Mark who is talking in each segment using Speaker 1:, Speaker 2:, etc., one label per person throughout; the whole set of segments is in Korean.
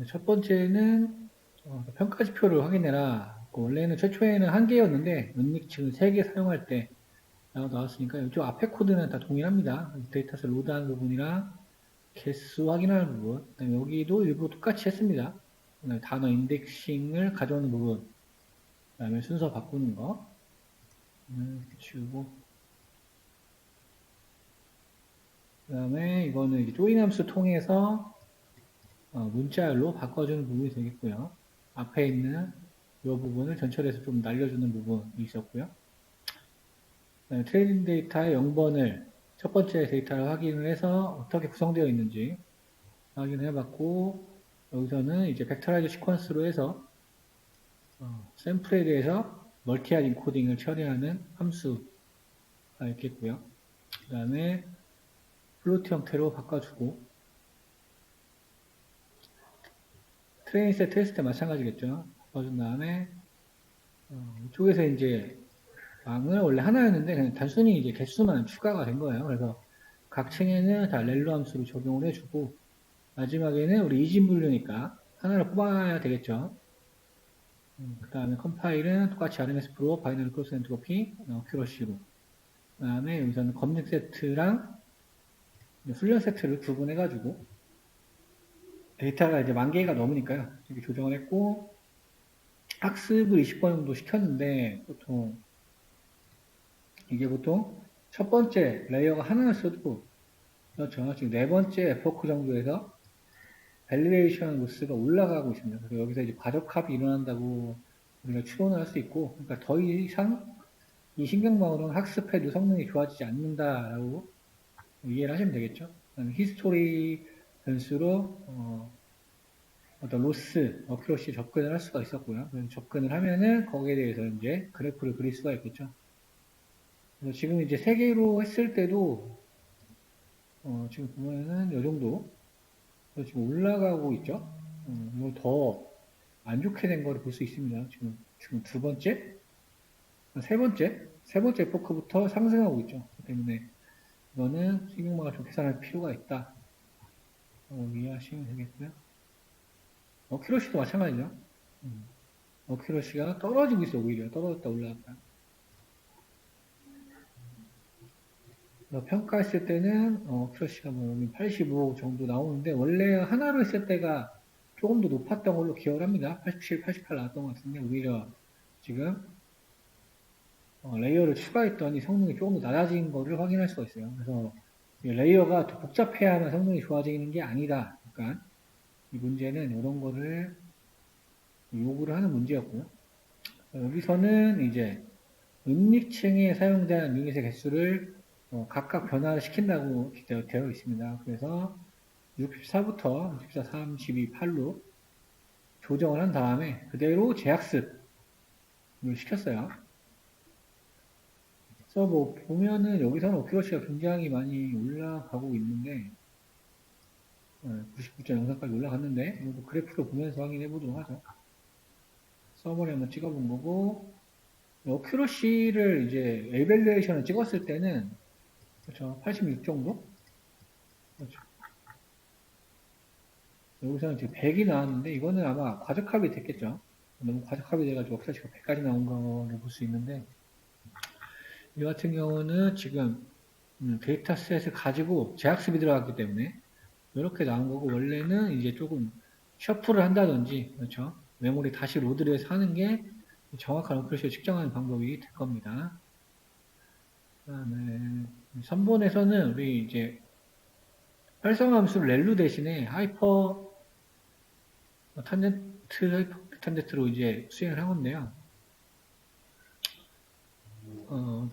Speaker 1: 첫 번째는 평가지표를 확인해라. 원래는 최초에는 한 개였는데 은닉층 3개 사용할 때 나왔으니까 이쪽 앞에 코드는 다 동일합니다. 데이터셋 로드하는 부분이랑 개수 확인하는 부분, 그다음에 여기도 일부 똑같이 했습니다. 단어 인덱싱을 가져오는 부분, 그다음에 순서 바꾸는 거 이렇게 치우고, 그다음에 이거는 이제 조인 함수 통해서 문자열로 바꿔주는 부분이 되겠고요. 앞에 있는 이 부분을 전철에서 좀 날려주는 부분이 있었고요. 트레이닝 데이터의 0번을 첫 번째 데이터를 확인을 해서 어떻게 구성되어 있는지 확인을 해봤고, 여기서는 이제 벡터라이즈 시퀀스로 해서 샘플에 대해서 멀티아드 인코딩을 처리하는 함수가 있겠고요. 그 다음에 플로트 형태로 바꿔주고, 트레이닝 셋 테스트 마찬가지겠죠. 바꿔준 다음에 이쪽에서 이제 망을 원래 하나였는데 그냥 단순히 이제 개수만 추가가 된 거예요. 그래서 각 층에는 다 렐로 함수로 적용을 해주고, 마지막에는 우리 이진 분류니까 하나를 뽑아야 되겠죠. 그 다음에 컴파일은 똑같이 RMS 프로, 바이너리 크로스 엔트로피, 큐러시로. 그 다음에 여기서는 검증 세트랑 훈련 세트를 구분해가지고 데이터가 이제 10,000개가 넘으니까요. 이렇게 조정을 했고, 학습을 20번 정도 시켰는데, 이게 보통 첫 번째 레이어가 하나였어도, 그렇죠. 지금 네 번째 에포크 정도에서 밸리데이션 로스가 올라가고 있습니다. 그래서 여기서 이제 과적합이 일어난다고 우리가 추론을 할 수 있고, 그러니까 더 이상 이 신경망으로는 학습해도 성능이 좋아지지 않는다라고 이해를 하시면 되겠죠. 히스토리 변수로 어떤 로스, 어큐러시 접근을 할 수가 있었고요. 접근을 하면은 거기에 대해서 이제 그래프를 그릴 수가 있겠죠. 그래서 지금 이제 3개로 했을 때도 지금 보면은 이 정도 지금 올라가고 있죠. 이걸 더 안 좋게 된 거를 볼 수 있습니다. 지금 두 번째, 세 번째 포크부터 상승하고 있죠. 그렇기 때문에 이거는 시그마가 좀 계산할 필요가 있다. 이해하시면 되겠고요. 어큐러시도 마찬가지죠. 어큐러시가 떨어지고 있어, 오히려. 떨어졌다, 올라갔다. 평가했을 때는 어큐러시가 뭐 85 정도 나오는데, 원래 하나로 했을 때가 조금 더 높았던 걸로 기억을 합니다. 87, 88 나왔던 것 같은데, 오히려 지금 레이어를 추가했더니 성능이 조금 더 낮아진 거를 확인할 수가 있어요. 그래서 레이어가 더 복잡해야만 성능이 좋아지는 게 아니다. 그러니까 이 문제는 이런 거를 요구를 하는 문제였고요. 여기서는 이제 은닉층에 사용된 유닛의 개수를 각각 변화를 시킨다고 되어 있습니다. 그래서 64부터 64, 32, 8로 조정을 한 다음에 그대로 재학습을 시켰어요. 그래서 뭐 보면은 여기서는 오큐러시가 굉장히 많이 올라가고 있는데 99.03까지 올라갔는데 그래프를 보면서 확인해 보도록 하죠. 서버에 한번 찍어본 거고, 어큐러시를 이제 에밸루에이션을 찍었을 때는 그렇죠, 86 정도. 그렇죠. 여기서는 지금 100이 나왔는데 이거는 아마 과적합이 됐겠죠. 너무 과적합이 돼가지고 옵사시가 100까지 나온 거를 볼 수 있는데, 이 같은 경우는 지금 데이터셋을 가지고 재학습이 들어갔기 때문에 이렇게 나온 거고, 원래는 이제 조금 셔플을 한다든지, 그렇죠, 메모리 다시 로드를 해서 하는 게 정확한 어크러시를 측정하는 방법이 될 겁니다. 그다음에 3번에서는 우리 이제 활성화 함수를 렐루 대신에 하이퍼 탄젠트로 이제 수행을 한 건데요.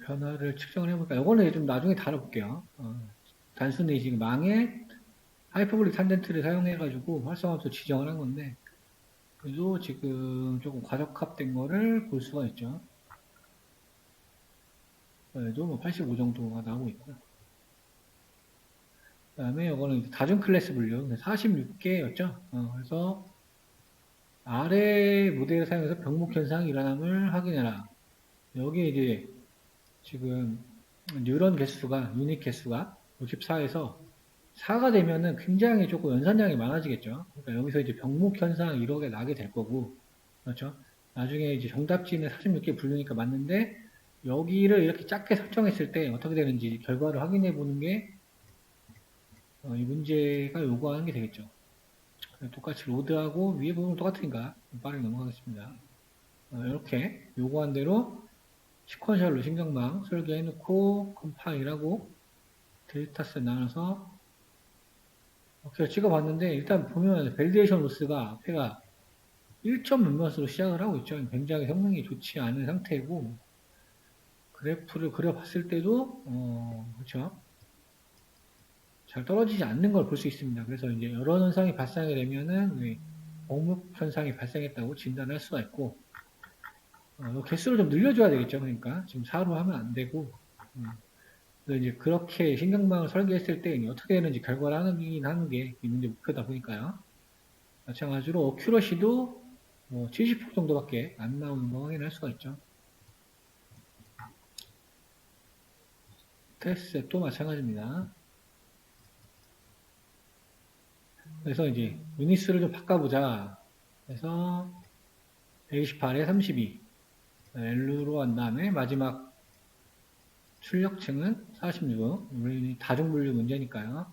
Speaker 1: 변화를 측정을 해볼까? 이거는 좀 나중에 다뤄볼게요. 단순히 지금 망에 하이퍼블릭 탄젠트를 사용해가지고 활성화 함수 지정을 한 건데, 그래도 지금 조금 과적합된 거를 볼 수가 있죠. 그래도 뭐 85 정도가 나오고 있고요. 그 다음에 이거는 다중 클래스 분류 46개였죠. 그래서 아래 모델을 사용해서 병목 현상 일어남을 확인해라. 여기에 이제 지금 뉴런 개수가 유닛 개수가 54에서 4가 되면은 굉장히 조금 연산량이 많아지겠죠. 그러니까 여기서 이제 병목 현상 이런 게 나게 될 거고, 그렇죠? 나중에 이제 정답지는 46개 부르니까 맞는데, 여기를 이렇게 작게 설정했을 때 어떻게 되는지 결과를 확인해 보는 게, 이 문제가 요구하는 게 되겠죠. 똑같이 로드하고 위에 부분은 똑같으니까 빠르게 넘어가겠습니다. 이렇게 요구한 대로 시퀀셜로 신경망 설계해 놓고 컴파일하고 데이터셋 나눠서 이렇게 찍어봤는데 일단 보면 밸리데이션 로스가 앞에가 1점 몇몇으로 시작을 하고 있죠. 굉장히 성능이 좋지 않은 상태고 그래프를 그려봤을 때도 그렇죠. 잘 떨어지지 않는 걸 볼 수 있습니다. 그래서 이제 여러 현상이 발생하게 되면은 공급 현상이 발생했다고 진단할 수가 있고 개수를 좀 늘려줘야 되겠죠. 그러니까 지금 4로 하면 안 되고 그래서 이제 그렇게 신경망을 설계했을 때 어떻게 되는지 결과를 하는 게 이 문제 목표다 보니까요. 마찬가지로 어큐러시도 70% 정도밖에 안 나오는 거 확인할 수가 있죠. 테스트도 마찬가지입니다. 그래서 이제 유닛수를 좀 바꿔보자. 그래서 128에 32 L로 한 다음에 마지막 출력층은 46. 우리 다중분류 문제니까요.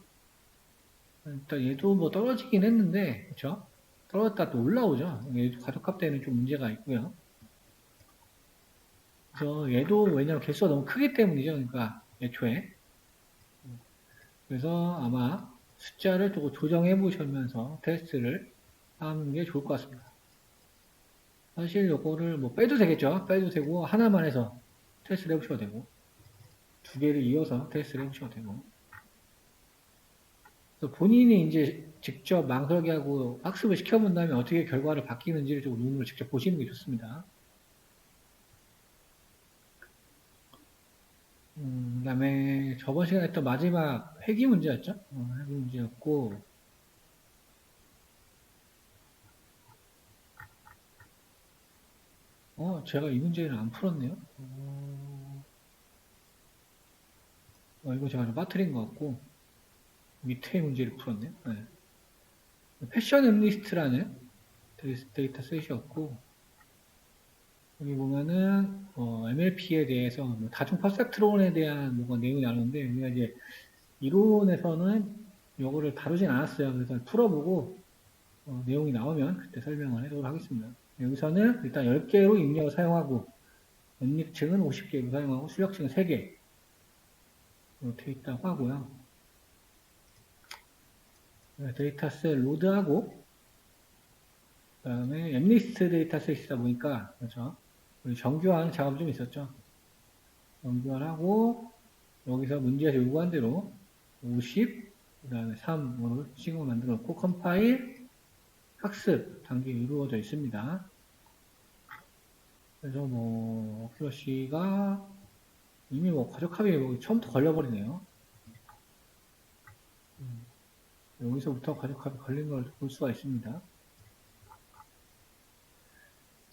Speaker 1: 일단 얘도 뭐 떨어지긴 했는데 그렇죠? 떨어졌다 또 올라오죠. 얘도 가족합 때는 좀 문제가 있고요. 그래서 얘도 왜냐면 개수가 너무 크기 때문이죠. 그러니까 애초에 그래서 아마 숫자를 조금 조정해 보시면서 테스트를 하는 게 좋을 것 같습니다. 사실 요거를 뭐 빼도 되겠죠. 빼도 되고 하나만 해서 테스트를 해보셔도 되고 두 개를 이어서 테스트를 해보셔도 되고 본인이 이제 직접 망설게하고 학습을 시켜본 다음에 어떻게 결과를 바뀌는지를 좀 눈으로 직접 보시는 게 좋습니다. 그 다음에 저번 시간에 했던 마지막 회귀 문제였죠. 회귀 문제였고 제가 이 문제를 안 풀었네요. 이거 제가 좀 빠뜨린 것 같고 밑에 문제를 풀었네요. 네. 패션 엠리스트라는 데이터 셋이었고 여기 보면은 MLP에 대해서 뭐 다중 퍼셉트론에 대한 뭐가 내용이 나오는데 우리가 이제 이론에서는 요거를 다루진 않았어요. 그래서 풀어보고 내용이 나오면 그때 설명을 해도록 하겠습니다. 여기서는 일단 10개로 입력을 사용하고 연립층은 50개로 사용하고 출력층은 3개 되어 있다고 하고요. 데이터셋 로드하고 그 다음에 엠리스트 데이터셋이다 보니까 그렇죠. 정교화하는 작업이 좀 있었죠. 정교화하고 여기서 문제에서 요구한 대로 50, 그 다음에 3으로 싱을 만들어 놓고 컴파일, 학습 단계 이루어져 있습니다. 그래서 뭐 어큐러시가 이미 뭐 과적합이 뭐 처음부터 걸려버리네요. 여기서부터 과적합이 걸린 걸 볼 수가 있습니다.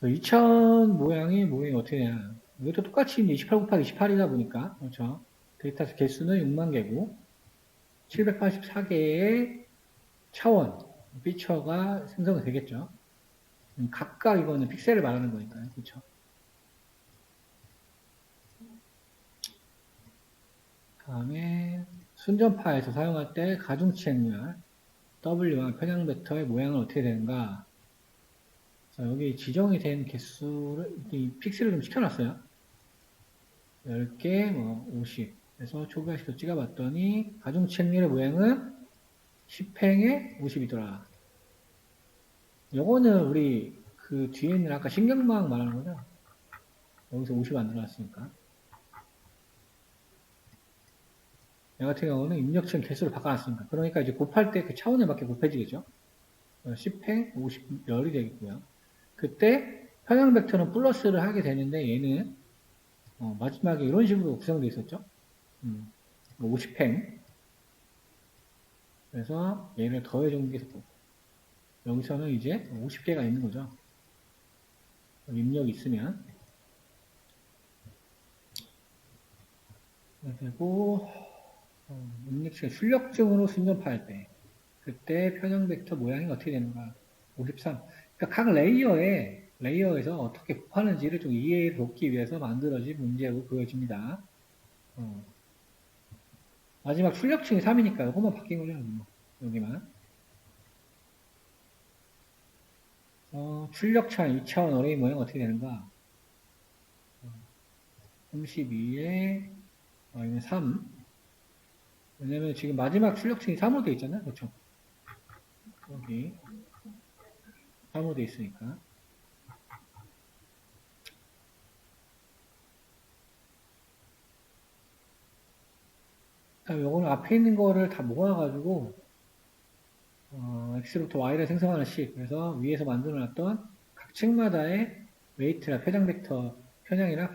Speaker 1: 2000 모양이 어떻게 되냐. 이것도 똑같이 28 곱하기 28이다 보니까, 그렇죠. 데이터 개수는 6만 개고, 784개의 차원, 피처가 생성이 되겠죠. 각각 이거는 픽셀을 말하는 거니까요. 그렇죠. 다음에 순전파에서 사용할 때 가중치행률 W와 편향 벡터의 모양은 어떻게 되는가. 자, 여기 지정이 된 개수를 이 픽셀을 좀 시켜놨어요. 10개, 50. 그래서 초기화시켜 찍어봤더니 가중치행률의 모양은 10행에 50이더라. 요거는 우리 그 뒤에 있는 아까 신경망 말하는 거죠? 여기서 50 안 들어갔으니까. 얘 같은 경우는 입력층 개수를 바꿔놨습니다. 그러니까 이제 곱할 때 그 차원에 맞게 곱해지겠죠? 10행, 50 열이 되겠고요. 그때 편향 벡터는 플러스를 하게 되는데 얘는 마지막에 이런 식으로 구성되어 있었죠? 50행. 그래서 얘를 더해준 게 여기서는 이제 50개가 있는 거죠. 입력이 있으면. 그리고 입력식 출력증으로 순전파할 때, 그때 표정 벡터 모양이 어떻게 되는가? 53. 그러니까 각 레이어에서 어떻게 곱하는지를 좀 이해를 돕기 위해서 만들어진 문제로 보여집니다. 마지막 출력층이 3이니까 이것만 바뀐 거죠. 여기만. 출력차원 2차원 어레이 모양 어떻게 되는가? 32에 3. 왜냐면 지금 마지막 출력층이 3으로 되어 있잖아요. 그렇죠? 여기 3으로 되어 있으니까. 요거는 앞에 있는 거를 다 모아가지고 x부터 y를 생성하는 식. 그래서 위에서 만들어놨던 각 층마다의 웨이트나 표장 벡터 편향이랑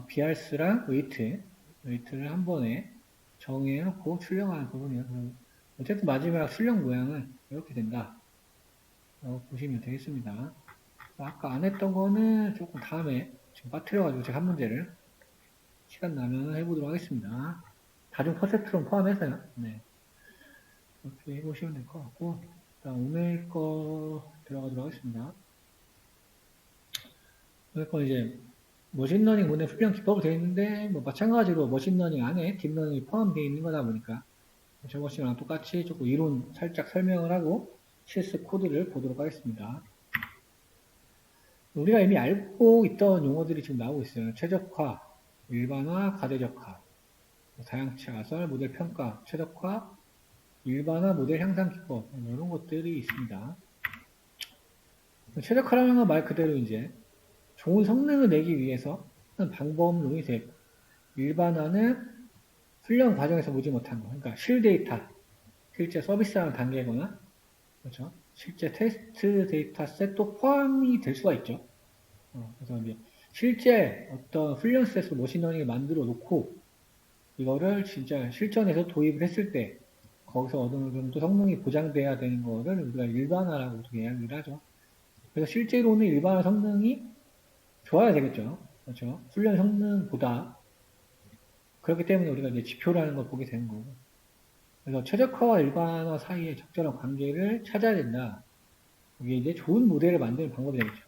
Speaker 1: BR스랑 웨이트를 한 번에 정해놓고 출력하는 부분이에요. 어쨌든 마지막 출력 모양은 이렇게 된다. 보시면 되겠습니다. 아까 안 했던 거는 조금 다음에 지금 빠뜨려가지고 제가 한 문제를 시간 나면 해보도록 하겠습니다. 다중 퍼셉트론 포함해서요. 네. 이렇게 해보시면 될 것 같고, 일단 오늘 거 들어가도록 하겠습니다. 오늘 거 이제 머신러닝 모델 훈련 기법으로 되어 있는데, 뭐 마찬가지로 머신러닝 안에 딥러닝이 포함되어 있는 거다 보니까 저것이랑 똑같이 조금 이론 살짝 설명을 하고 실습 코드를 보도록 하겠습니다. 우리가 이미 알고 있던 용어들이 지금 나오고 있어요. 최적화, 일반화, 가대적화, 다양치 가설, 모델 평가, 최적화, 일반화, 모델 향상 기법 이런 것들이 있습니다. 최적화라는 건 말 그대로 이제 좋은 성능을 내기 위해서 하는 방법론이 되고, 일반화는 훈련 과정에서 보지 못한 거, 그러니까 실데이터, 실제 서비스하는 단계거나, 그렇죠? 실제 테스트 데이터 셋도 포함이 될 수가 있죠. 그래서 이제 실제 어떤 훈련 셋으로 머신러닝을 만들어 놓고 이거를 진짜 실전에서 도입을 했을 때 거기서 어느 정도 성능이 보장돼야 되는 거를 우리가 일반화라고 이야기를 하죠. 그래서 실제로는 일반화 성능이 좋아야 되겠죠. 그렇죠. 훈련 성능보다. 그렇기 때문에 우리가 이제 지표라는 걸 보게 되는 거고. 그래서 최적화와 일반화 사이의 적절한 관계를 찾아야 된다. 이게 이제 좋은 모델을 만드는 방법이 되겠죠.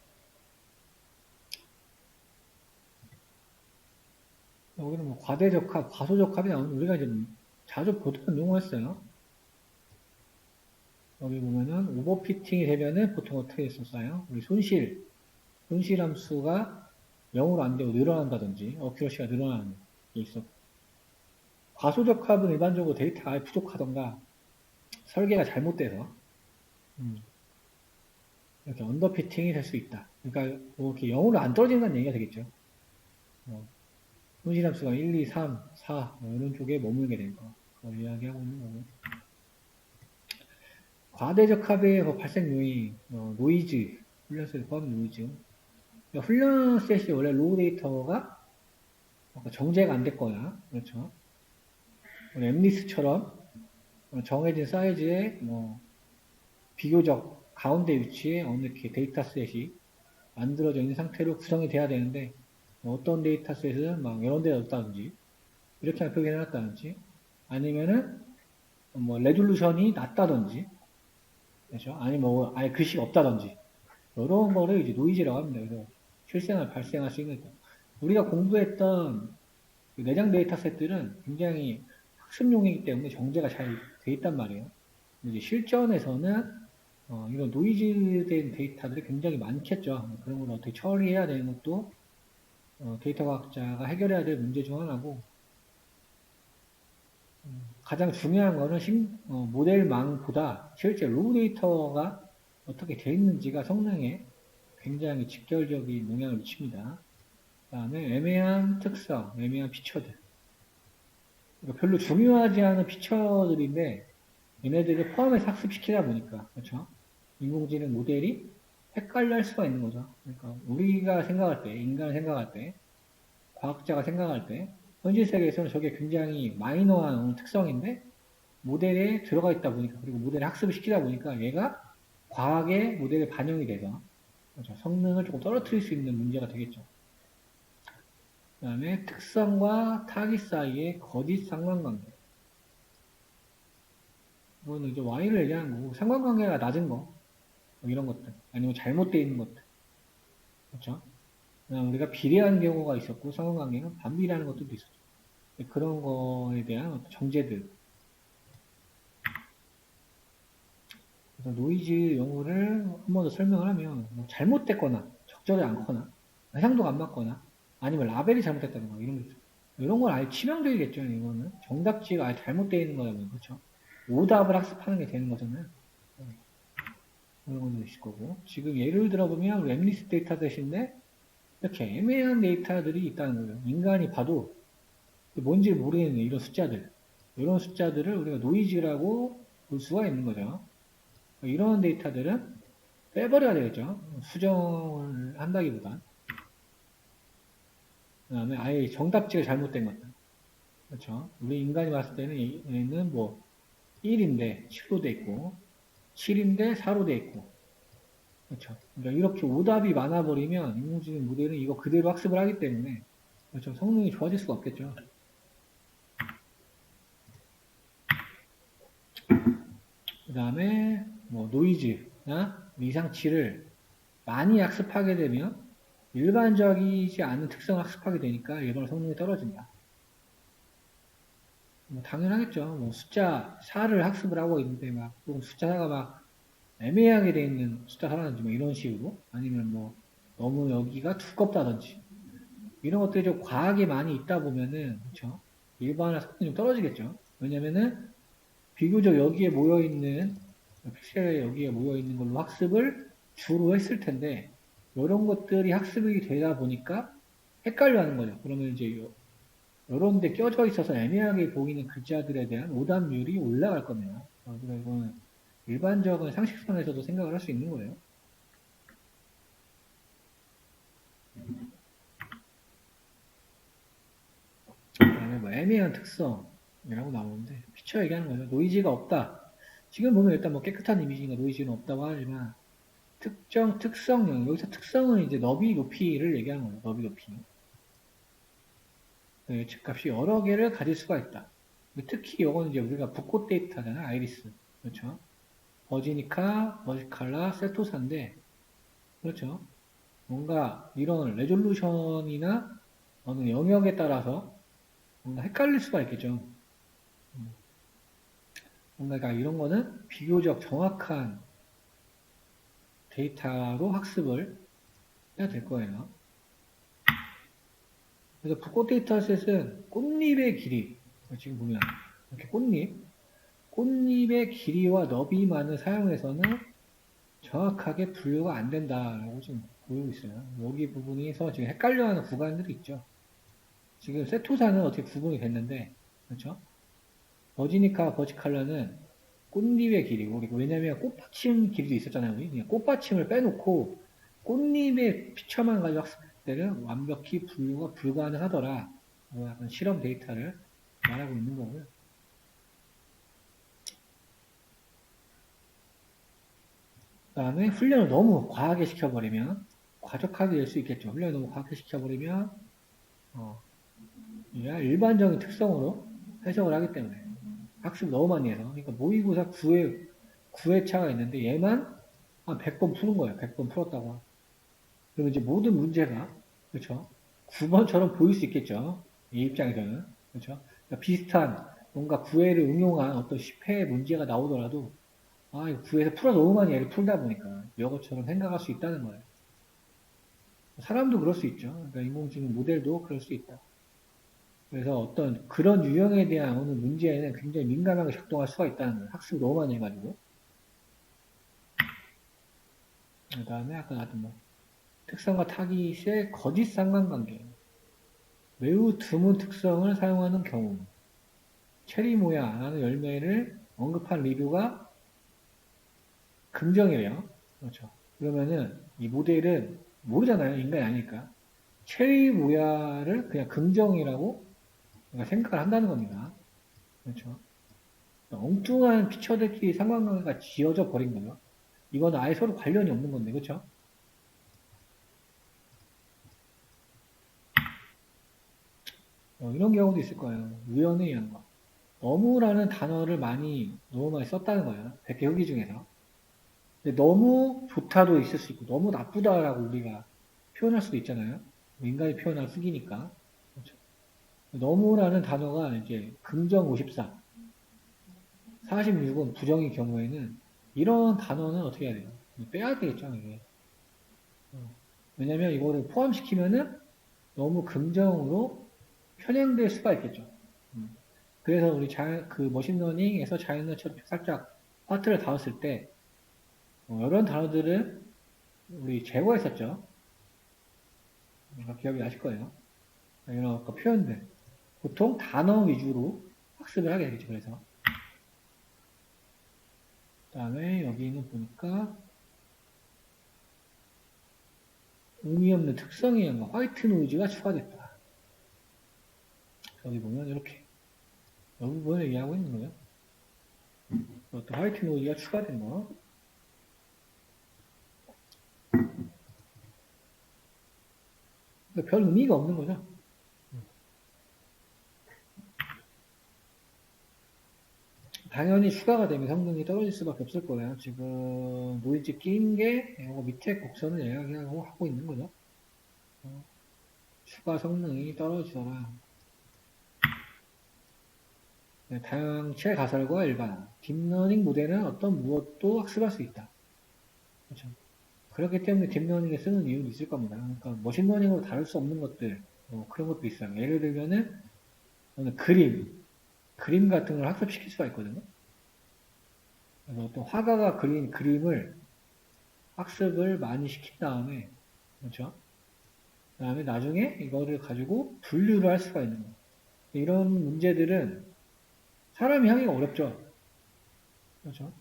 Speaker 1: 여기는 뭐 과대적합, 과소적합이 나오는 우리가 이제 자주 보던 용어였어요. 여기 보면은 오버피팅이 되면은 보통 어떻게 했었어요? 우리 손실 함수가 0으로 안 되고 늘어난다든지 어큐러시가 늘어나는 게 있었고, 과소적합은 일반적으로 데이터가 아예 부족하던가 설계가 잘못돼서 이렇게 언더피팅이 될 수 있다. 그러니까 뭐 이렇게 0으로 안 떨어진다는 얘기가 되겠죠. 손실 함수가 1, 2, 3, 4 이런 쪽에 머물게 된 거. 그걸 이야기하고 있는 거고. 과대적합의 발생 요인, 노이즈, 훈련셋 포함 노이즈. 그러니까 훈련셋이 원래 로우 데이터가 정제가 안 됐거나, 그렇죠. 엠리스처럼 정해진 사이즈의 비교적 가운데 위치에 어느 이렇게 데이터셋이 만들어져 있는 상태로 구성이 돼야 되는데, 어떤 데이터셋은 막 여러 데다 넣었다든지, 이렇게 표현해놨다든지, 아니면은 레졸루션이 낮다든지, 그렇죠? 아니면 아예 글씨가 없다든지, 이런 거를 이제 노이즈라고 합니다. 그래서 실생활 발생할 수 있는 거. 우리가 공부했던 내장 데이터셋들은 굉장히 학습용이기 때문에 정제가 잘 돼 있단 말이에요. 이제 실전에서는 이런 노이즈된 데이터들이 굉장히 많겠죠. 그런 걸 어떻게 처리해야 되는 것도 데이터 과학자가 해결해야 될 문제 중 하나고, 가장 중요한 거는 모델망보다 실제 로우 데이터가 어떻게 되어 있는지가 성능에 굉장히 직결적인 영향을 미칩니다. 그 다음에 애매한 특성, 애매한 피처들. 그러니까 별로 중요하지 않은 피처들인데 얘네들을 포함해서 학습시키다 보니까, 그렇죠? 인공지능 모델이 헷갈려 할 수가 있는 거죠. 그러니까 우리가 생각할 때, 인간이 생각할 때, 과학자가 생각할 때, 현실 세계에서는 저게 굉장히 마이너한 특성인데 모델에 들어가 있다 보니까, 그리고 모델에 학습을 시키다 보니까 얘가 과학의 모델에 반영이 돼서, 그렇죠? 성능을 조금 떨어뜨릴 수 있는 문제가 되겠죠. 그 다음에 특성과 타깃 사이의 거짓 상관관계. 이거는 이제 Y를 얘기하는 거고, 상관관계가 낮은 거, 뭐 이런 것들. 아니면 잘못되어 있는 것들. 그렇죠? 우리가 비례하는 경우가 있었고, 상관관계는 반비례하는 것들도 있었죠. 그런 거에 대한 어떤 정제들. 그래서 노이즈 용어를 한 번 더 설명을 하면, 뭐 잘못됐거나, 적절히 않거나, 해상도가 안 맞거나, 아니면 라벨이 잘못됐다든가, 이런 거 있죠. 이런 건 아예 치명적이겠죠, 이거는. 정답지가 아예 잘못되어 있는 거라면, 그렇죠? 오답을 학습하는 게 되는 거잖아요. 그런 것도 있을 거고. 지금 예를 들어보면, 랩리스 데이터셋인데, 이렇게 애매한 데이터들이 있다는 거예요. 인간이 봐도 뭔지 모르겠는 이런 숫자들. 이런 숫자들을 우리가 노이즈라고 볼 수가 있는 거죠. 이런 데이터들은 빼버려야 되겠죠. 수정을 한다기보단. 그 다음에 아예 정답지가 잘못된 것들. 그렇죠. 우리 인간이 봤을 때는 얘는 뭐 1인데 7로 돼 있고 7인데 4로 돼 있고 그렇죠. 그러니까 이렇게 오답이 많아버리면 인공지능 모델은 이거 그대로 학습을 하기 때문에 그렇죠. 성능이 좋아질 수가 없겠죠. 그 다음에 뭐 노이즈나 이상치를 많이 학습하게 되면 일반적이지 않은 특성을 학습하게 되니까 일반 성능이 떨어진다. 뭐 당연하겠죠. 뭐 숫자 4를 학습을 하고 있는데 막 숫자 4가 막 애매하게 돼 있는 숫자 4라든지 뭐 이런 식으로 아니면 뭐 너무 여기가 두껍다든지 이런 것들이 좀 과하게 많이 있다 보면은 그렇죠. 일반화 성능이 좀 떨어지겠죠. 왜냐면은 비교적 여기에 모여 있는 픽셀에 여기에 모여 있는 걸로 학습을 주로 했을 텐데 이런 것들이 학습이 되다 보니까 헷갈려 하는 거죠. 그러면 이제 이런 데 껴져 있어서 애매하게 보이는 글자들에 대한 오답률이 올라갈 겁니다. 그래서 이거는 일반적인 상식선에서도 생각을 할 수 있는 거예요. 그 다음에 뭐 애매한 특성이라고 나오는데 피처 얘기하는 거죠. 노이즈가 없다. 지금 보면 일단 뭐 깨끗한 이미지니까 노이즈는 없다고 하지만 특정 특성형 여기서 특성은 이제 너비 높이를 얘기하는 거예요. 너비 높이. 예측값이 여러 개를 가질 수가 있다. 특히 이거는 이제 우리가 붓꽃 데이터잖아요. 아이리스. 그렇죠. 버지니카, 버지칼라, 세토사인데, 그렇죠. 뭔가 이런 레졸루션이나 어느 영역에 따라서 뭔가 헷갈릴 수가 있겠죠. 뭔가 이런 거는 비교적 정확한 데이터로 학습을 해야 될 거예요. 그래서 붓꽃 데이터셋은 꽃잎의 길이, 지금 보면 이렇게 꽃잎의 길이와 너비만을 사용해서는 정확하게 분류가 안 된다라고 지금 보이고 있어요. 여기 부분에서 지금 헷갈려하는 구간들이 있죠. 지금 세토사는 어떻게 구분이 됐는데, 그렇죠? 버지니카, 버지칼라는 꽃잎의 길이고, 왜냐면 꽃받침 길이도 있었잖아요. 우리 그냥 꽃받침을 빼놓고 꽃잎의 피처만 가지고 학습할 때는 완벽히 분류가 불가능하더라. 뭐 약간 실험 데이터를 말하고 있는 거고요. 그 다음에 훈련을 너무 과하게 시켜버리면 과적하게 될 수 있겠죠. 훈련을 너무 과하게 시켜버리면 일반적인 특성으로 해석을 하기 때문에 학습 너무 많이 해서 그러니까 모의고사 9회차가 있는데 얘만 한 100번 푸는 거예요. 100번 풀었다고. 그러면 이제 모든 문제가 그렇죠. 9번처럼 보일 수 있겠죠. 이 입장에서는 그렇죠. 그러니까 비슷한 뭔가 9회를 응용한 어떤 10회 문제가 나오더라도 아, 이거 9회에서 풀어서 너무 많이 얘를 풀다 보니까 이것처럼 생각할 수 있다는 거예요. 사람도 그럴 수 있죠. 그러니까 인공지능 모델도 그럴 수 있다. 그래서 어떤 그런 유형에 대한 어느 문제에는 굉장히 민감하게 작동할 수가 있다는 거예요. 학습을 너무 많이 해가지고. 그 다음에 아까 나왔던 뭐 특성과 타깃의 거짓 상관관계. 매우 드문 특성을 사용하는 경우. 체리모야라는 열매를 언급한 리뷰가 긍정이래요. 그렇죠. 그러면은 이 모델은 모르잖아요. 인간이 아니니까. 체리모야를 그냥 긍정이라고 생각을 한다는 겁니다. 그렇죠. 엉뚱한 피처들끼리 상관관계가 지어져 버린 거예요. 이건 아예 서로 관련이 없는 건데, 그렇죠? 이런 경우도 있을 거예요. 우연에 의한 거. 너무라는 단어를 너무 많이 썼다는 거예요. 100개 후기 중에서. 근데 너무 좋다도 있을 수 있고, 너무 나쁘다라고 우리가 표현할 수도 있잖아요. 인간이 표현한 수기니까. 그렇죠? 너무라는 단어가 이제 긍정 54, 46은 부정의 경우에는 이런 단어는 어떻게 해야 돼요? 빼야 되겠죠, 이게. 왜냐면 이거를 포함시키면은 너무 긍정으로 편향될 수가 있겠죠. 그래서 우리 그 머신러닝에서 자연어처럼 살짝 파트를 다뤘을 때, 이런 단어들을 우리 제거했었죠. 기억이 나실 거예요. 이런 표현들. 보통 단어 위주로 학습을 하게 되겠죠. 그래서. 그 다음에 여기는 보니까 의미 없는 특성의 영화, 화이트 노이즈가 추가됐다. 여기 보면 이렇게. 여기 부분을 얘기하고 있는 거예요. 어떤 화이트 노이즈가 추가된 거. 그러니까 별 의미가 없는 거죠. 당연히 추가가 되면 성능이 떨어질 수밖에 없을 거예요. 지금 노이즈 낀 게 이거 밑에 곡선을 이야기하고 하고 있는 거죠. 추가 성능이 떨어지더라. 네, 다양체 가설과 일반화. 딥러닝 모델은 어떤 무엇도 학습할 수 있다. 그렇죠. 그렇기 때문에 딥러닝에 쓰는 이유도 있을 겁니다. 그러니까 머신러닝으로 다룰 수 없는 것들, 그런 것도 있어요. 예를 들면은 그림 같은 걸 학습시킬 수가 있거든요. 그래서 어떤 화가가 그린 그림을 학습을 많이 시킨 다음에, 그렇죠? 그 다음에 나중에 이거를 가지고 분류를 할 수가 있는 거예요. 이런 문제들은 사람이 하기가 어렵죠. 그렇죠?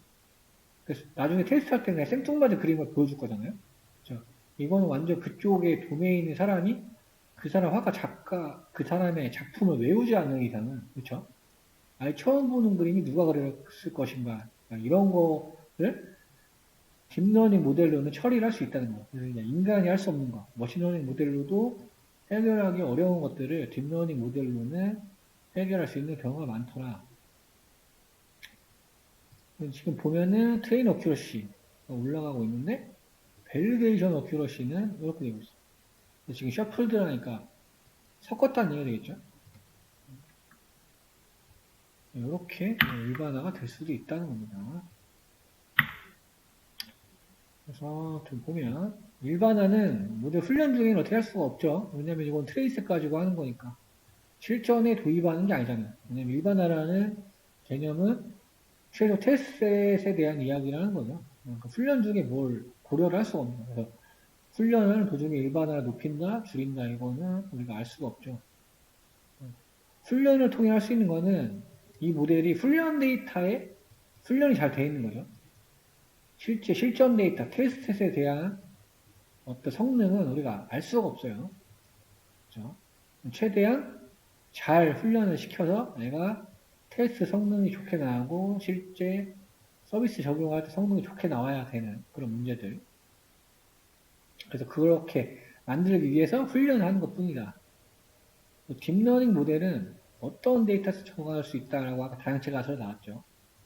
Speaker 1: 그래서 나중에 테스트 할 때 그냥 생뚱맞은 그림을 보여줄 거잖아요. 그렇죠? 이거는 완전 그쪽의 도메인의 사람이 그 사람 화가 작가, 그 사람의 작품을 외우지 않는 이상은, 그렇죠? 아예 처음 보는 그림이 누가 그렸을 것인가, 이런 거를 딥러닝 모델로는 처리를 할 수 있다는 거. 그래서 그냥 인간이 할 수 없는 거. 머신러닝 모델로도 해결하기 어려운 것들을 딥러닝 모델로는 해결할 수 있는 경우가 많더라. 지금 보면은 트레인 어큐러시가 올라가고 있는데 밸리데이션 어큐러시는 이렇게 되고 있어요. 지금 셔플드라니까 섞었다는 얘기가 되겠죠. 이렇게 일반화가 될 수도 있다는 겁니다. 그래서 좀 보면 일반화는 모두 훈련 중에는 어떻게 할 수가 없죠. 왜냐면 이건 트레이스 가지고 하는 거니까. 실전에 도입하는 게 아니잖아요. 왜냐면 일반화라는 개념은 최소 테스트셋에 대한 이야기라는 거죠. 그러니까 훈련 중에 뭘 고려를 할 수가 없는 거예요. 그래서 훈련을 도중에 일반화를 높인다, 줄인다, 이거는 우리가 알 수가 없죠. 훈련을 통해 할 수 있는 거는 이 모델이 훈련 데이터에 훈련이 잘 되어 있는 거죠. 실제 실전 데이터, 테스트셋에 대한 어떤 성능은 우리가 알 수가 없어요. 그렇죠? 최대한 잘 훈련을 시켜서 내가 테스트 성능이 좋게 나오고 실제 서비스 적용할 때 성능이 좋게 나와야 되는 그런 문제들. 그래서 그렇게 만들기 위해서 훈련을 하는 것 뿐이다. 딥러닝 모델은 어떤 데이터에서 적용할 수 있다라고 아까 다양체 가설이 나왔죠.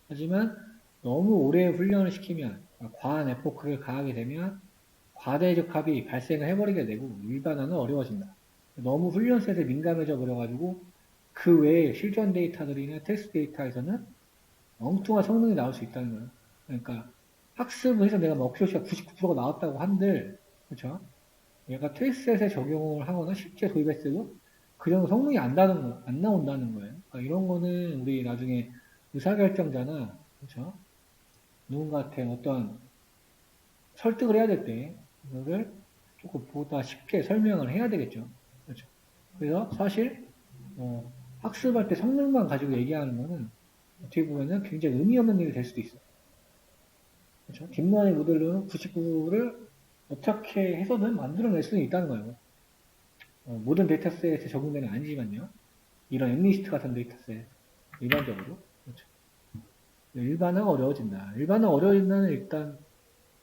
Speaker 1: 하지만 너무 오래 훈련을 시키면 과한 에포크를 가하게 되면 과대적 합이 발생을 해버리게 되고 일반화는 어려워진다. 너무 훈련셋에 민감해져 버려가지고 그 외에 실전 데이터들이나 테스트 데이터에서는 엉뚱한 성능이 나올 수 있다는 거예요. 그러니까 학습을 해서 내가 어큐러시가 99%가 나왔다고 한들, 그렇죠? 얘가 테스트셋에 적용을 하거나 실제 도입했어도 그 정도 성능이 안 나온다는 거예요. 그러니까 이런 거는 우리 나중에 의사결정자나, 그렇죠? 누군가한테 어떤 설득을 해야 될 때, 이거를 조금 보다 쉽게 설명을 해야 되겠죠. 그렇죠? 그래서 사실, 학습할 때 성능만 가지고 얘기하는 거는 어떻게 보면은 굉장히 의미 없는 일이 될 수도 있어요. 그렇죠? 딥러닝 모델로는 99를 어떻게 해서든 만들어낼 수는 있다는 거예요. 모든 데이터셋에 적용되는 아니지만요. 이런 엠리스트 같은 데이터셋, 일반적으로. 그렇죠. 일반화가 어려워진다. 일반화 어려워진다는 일단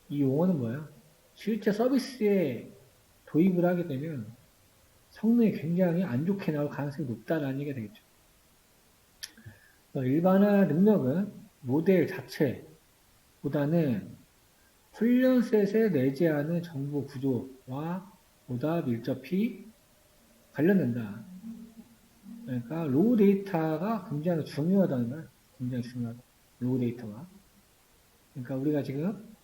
Speaker 1: 이 용어는 뭐예요? 실제 서비스에 도입을 하게 되면 성능이 굉장히 안 좋게 나올 가능성이 높다는 얘기가 되겠죠. 일반화 능력은 모델 자체보다는 훈련셋에 내재하는 정보 구조와 보다 밀접히 관련된다. 그러니까 로우 데이터가 굉장히 중요하다는 거예요. 굉장히 중요하다. 로우 데이터가. 그러니까 우리가 지금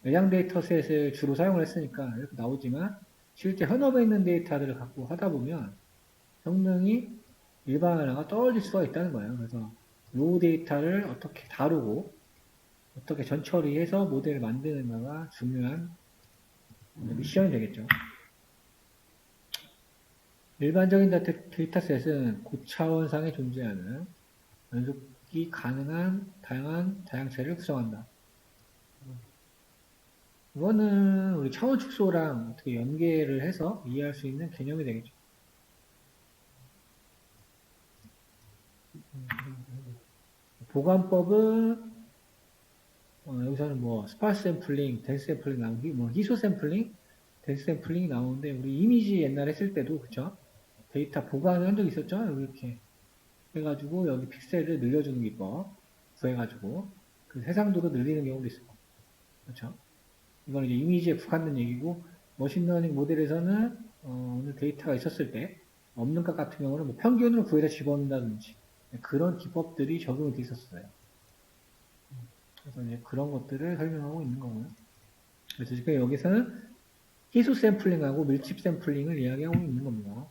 Speaker 1: 외장 데이터셋을 주로 사용을 했으니까 이렇게 나오지만 실제 현업에 있는 데이터들을 갖고 하다 보면 성능이 일반화가 떨어질 수가 있다는 거예요. 그래서 로우 데이터를 어떻게 다루고 어떻게 전처리해서 모델을 만드는가가 중요한 미션이 되겠죠. 일반적인 데이터셋은 고차원상에 존재하는 연속이 가능한 다양한 다양체를 구성한다. 이거는 우리 차원 축소랑 어떻게 연계를 해서 이해할 수 있는 개념이 되겠죠. 보관법은 여기서는 뭐 스파스 샘플링, 덴스 샘플링 나오기, 뭐 희소 샘플링, 덴스 샘플링이 나오는데 우리 이미지 옛날에 했을 때도 그쵸? 데이터 보관을 한 적 있었죠? 이렇게 해가지고 여기 픽셀을 늘려주는 기법 구해가지고 그 해상도로 늘리는 경우도 있어요. 그렇죠? 이건 이제 이미지에 국한된 얘기고 머신러닝 모델에서는 어느 데이터가 있었을 때 없는 값 같은 경우는 뭐 평균을 구해서 집어넣는다든지 그런 기법들이 적용이 돼 있었어요. 그래서 이제 그런 것들을 설명하고 있는 거고요. 그래서 지금 여기서는 희소 샘플링하고 밀집 샘플링을 이야기하고 있는 겁니다.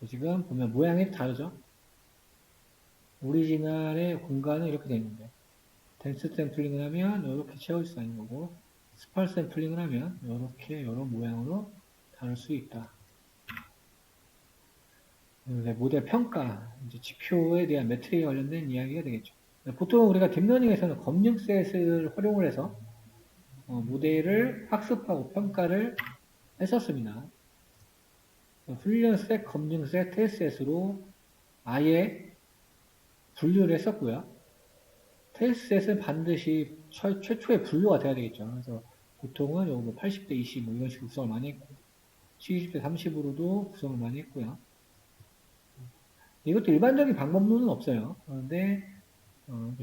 Speaker 1: 지금 보면 모양이 다르죠? 오리지널의 공간은 이렇게 되어 있는데 덴스 샘플링을 하면 이렇게 채울 수 있는 거고 스팔 샘플링을 하면 이렇게 이런 모양으로 다룰 수 있다. 모델 평가, 이제 지표에 대한 매트릭에 관련된 이야기가 되겠죠. 보통 우리가 딥러닝에서는 검증셋을 활용을 해서 모델을 학습하고 평가를 했었습니다. 훈련셋, 검증셋, 테스트셋으로 아예 분류를 했었고요. 테스트셋은 반드시 최초의 분류가 돼야 되겠죠. 그래서 보통은 뭐 80대 20 뭐 이런 식으로 구성을 많이 했고 70대 30으로도 구성을 많이 했고요. 이것도 일반적인 방법론은 없어요. 그런데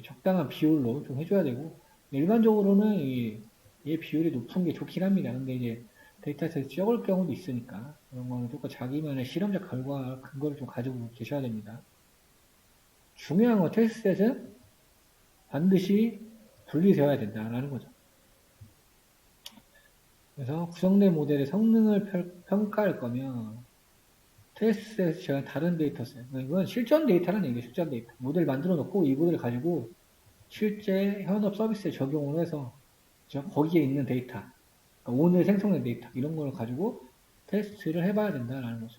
Speaker 1: 적당한 비율로 좀 해줘야 되고 일반적으로는 이 비율이 높은 게 좋긴 합니다. 근데 이제 데이터셋이 적을 경우도 있으니까 그런 거는 조금 자기만의 실험적 결과 근거를 좀 가지고 계셔야 됩니다. 중요한 건 테스트셋은 반드시 분리되어야 된다라는 거죠. 그래서 구성된 모델의 성능을 평가할 거면 테스트셋이 제가 다른 데이터셋, 이건 실전 데이터라는 얘기예요. 실전 데이터. 모델 만들어 놓고 이 모델을 가지고 실제 현업 서비스에 적용을 해서 거기에 있는 데이터, 그러니까 오늘 생성된 데이터 이런 걸 가지고 테스트를 해봐야 된다라는 거죠.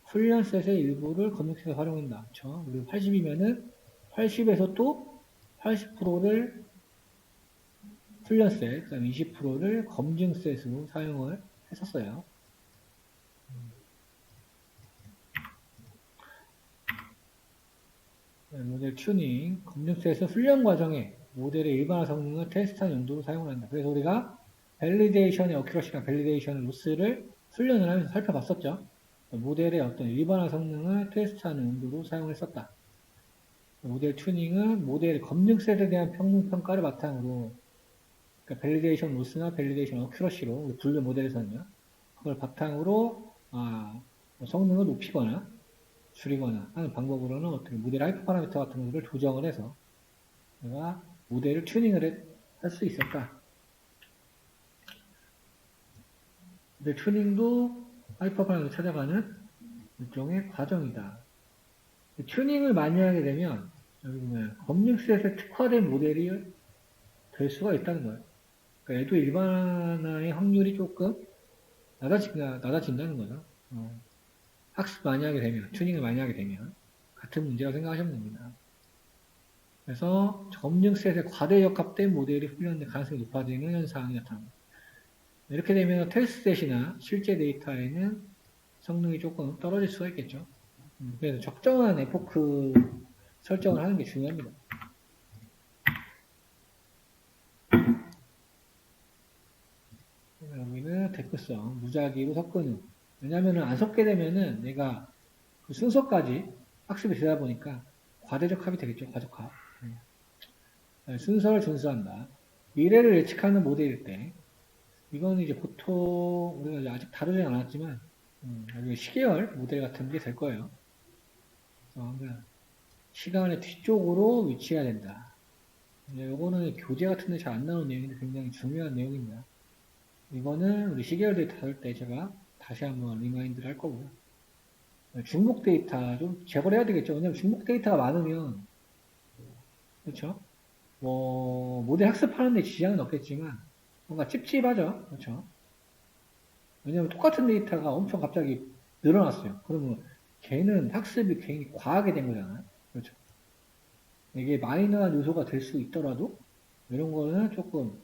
Speaker 1: 훈련셋의 일부를 검증셋에 활용한다. 그렇죠? 우리 80이면은 80에서 또 80%를 훈련셋, 그 다음에 20%를 검증셋으로 사용을 했었어요. 모델 튜닝, 검증셋에서 훈련 과정에 모델의 일반화 성능을 테스트한 용도로 사용을 한다. 그래서 우리가 밸리데이션의 어큐러시랑 밸리데이션의 로스를 훈련을 하면서 살펴봤었죠. 모델의 어떤 일반화 성능을 테스트하는 용도로 사용을 했었다. 모델 튜닝은 모델 검증셋에 대한 평가를 바탕으로 그러니까 밸리데이션 로스나 밸리데이션 어큐러시로 분류 모델에서는요. 그걸 바탕으로 성능을 높이거나 줄이거나 하는 방법으로는 어떻게 모델 하이퍼 파라미터 같은 것들을 조정을 해서 내가 모델을 튜닝을 할 수 있었다. 모델 튜닝도 하이퍼 파라미터 찾아가는 일종의 과정이다. 튜닝을 많이 하게 되면 여기 보면 검증셋에 특화된 모델이 될 수가 있다는 거예요. 그러니까 얘도 일반화의 확률이 조금 낮아진다는 거죠. 학습 많이 하게 되면, 튜닝을 많이 하게 되면 같은 문제라고 생각하시면 됩니다. 그래서 검증셋에 과대 역합된 모델이 훈련될 가능성이 높아지는 현상이 나타납니다. 이렇게 되면 테스트셋이나 실제 데이터에는 성능이 조금 떨어질 수가 있겠죠. 그래서 적정한 에포크 설정을 하는 게 중요합니다. 여기는 섞였어. 무작위로 섞으는. 왜냐면은 안 섞게 되면은 내가 그 순서까지 학습이 되다 보니까 과대적 합이 되겠죠. 과적합. 네, 순서를 준수한다. 미래를 예측하는 모델일 때 이거는 이제 보통 우리가 이제 아직 다루지 않았지만 시계열 모델 같은 게 될 거예요. 그러니까 시간의 뒤쪽으로 위치해야 된다. 이거는 교재 같은 데 잘 안 나오는 내용인데 굉장히 중요한 내용입니다. 이거는 우리 시계열 데이터 다룰 때 제가 다시 한번 리마인드를 할 거고요. 중복 데이터 좀 제거를 해야 되겠죠. 왜냐면 중복 데이터가 많으면, 그렇죠? 뭐, 모델 학습하는데 지장은 없겠지만, 뭔가 찝찝하죠. 그렇죠? 왜냐면 똑같은 데이터가 엄청 갑자기 늘어났어요. 그러면 걔는 학습이 괜히 과하게 된 거잖아요. 그렇죠? 이게 마이너한 요소가 될 수 있더라도, 이런 거는 조금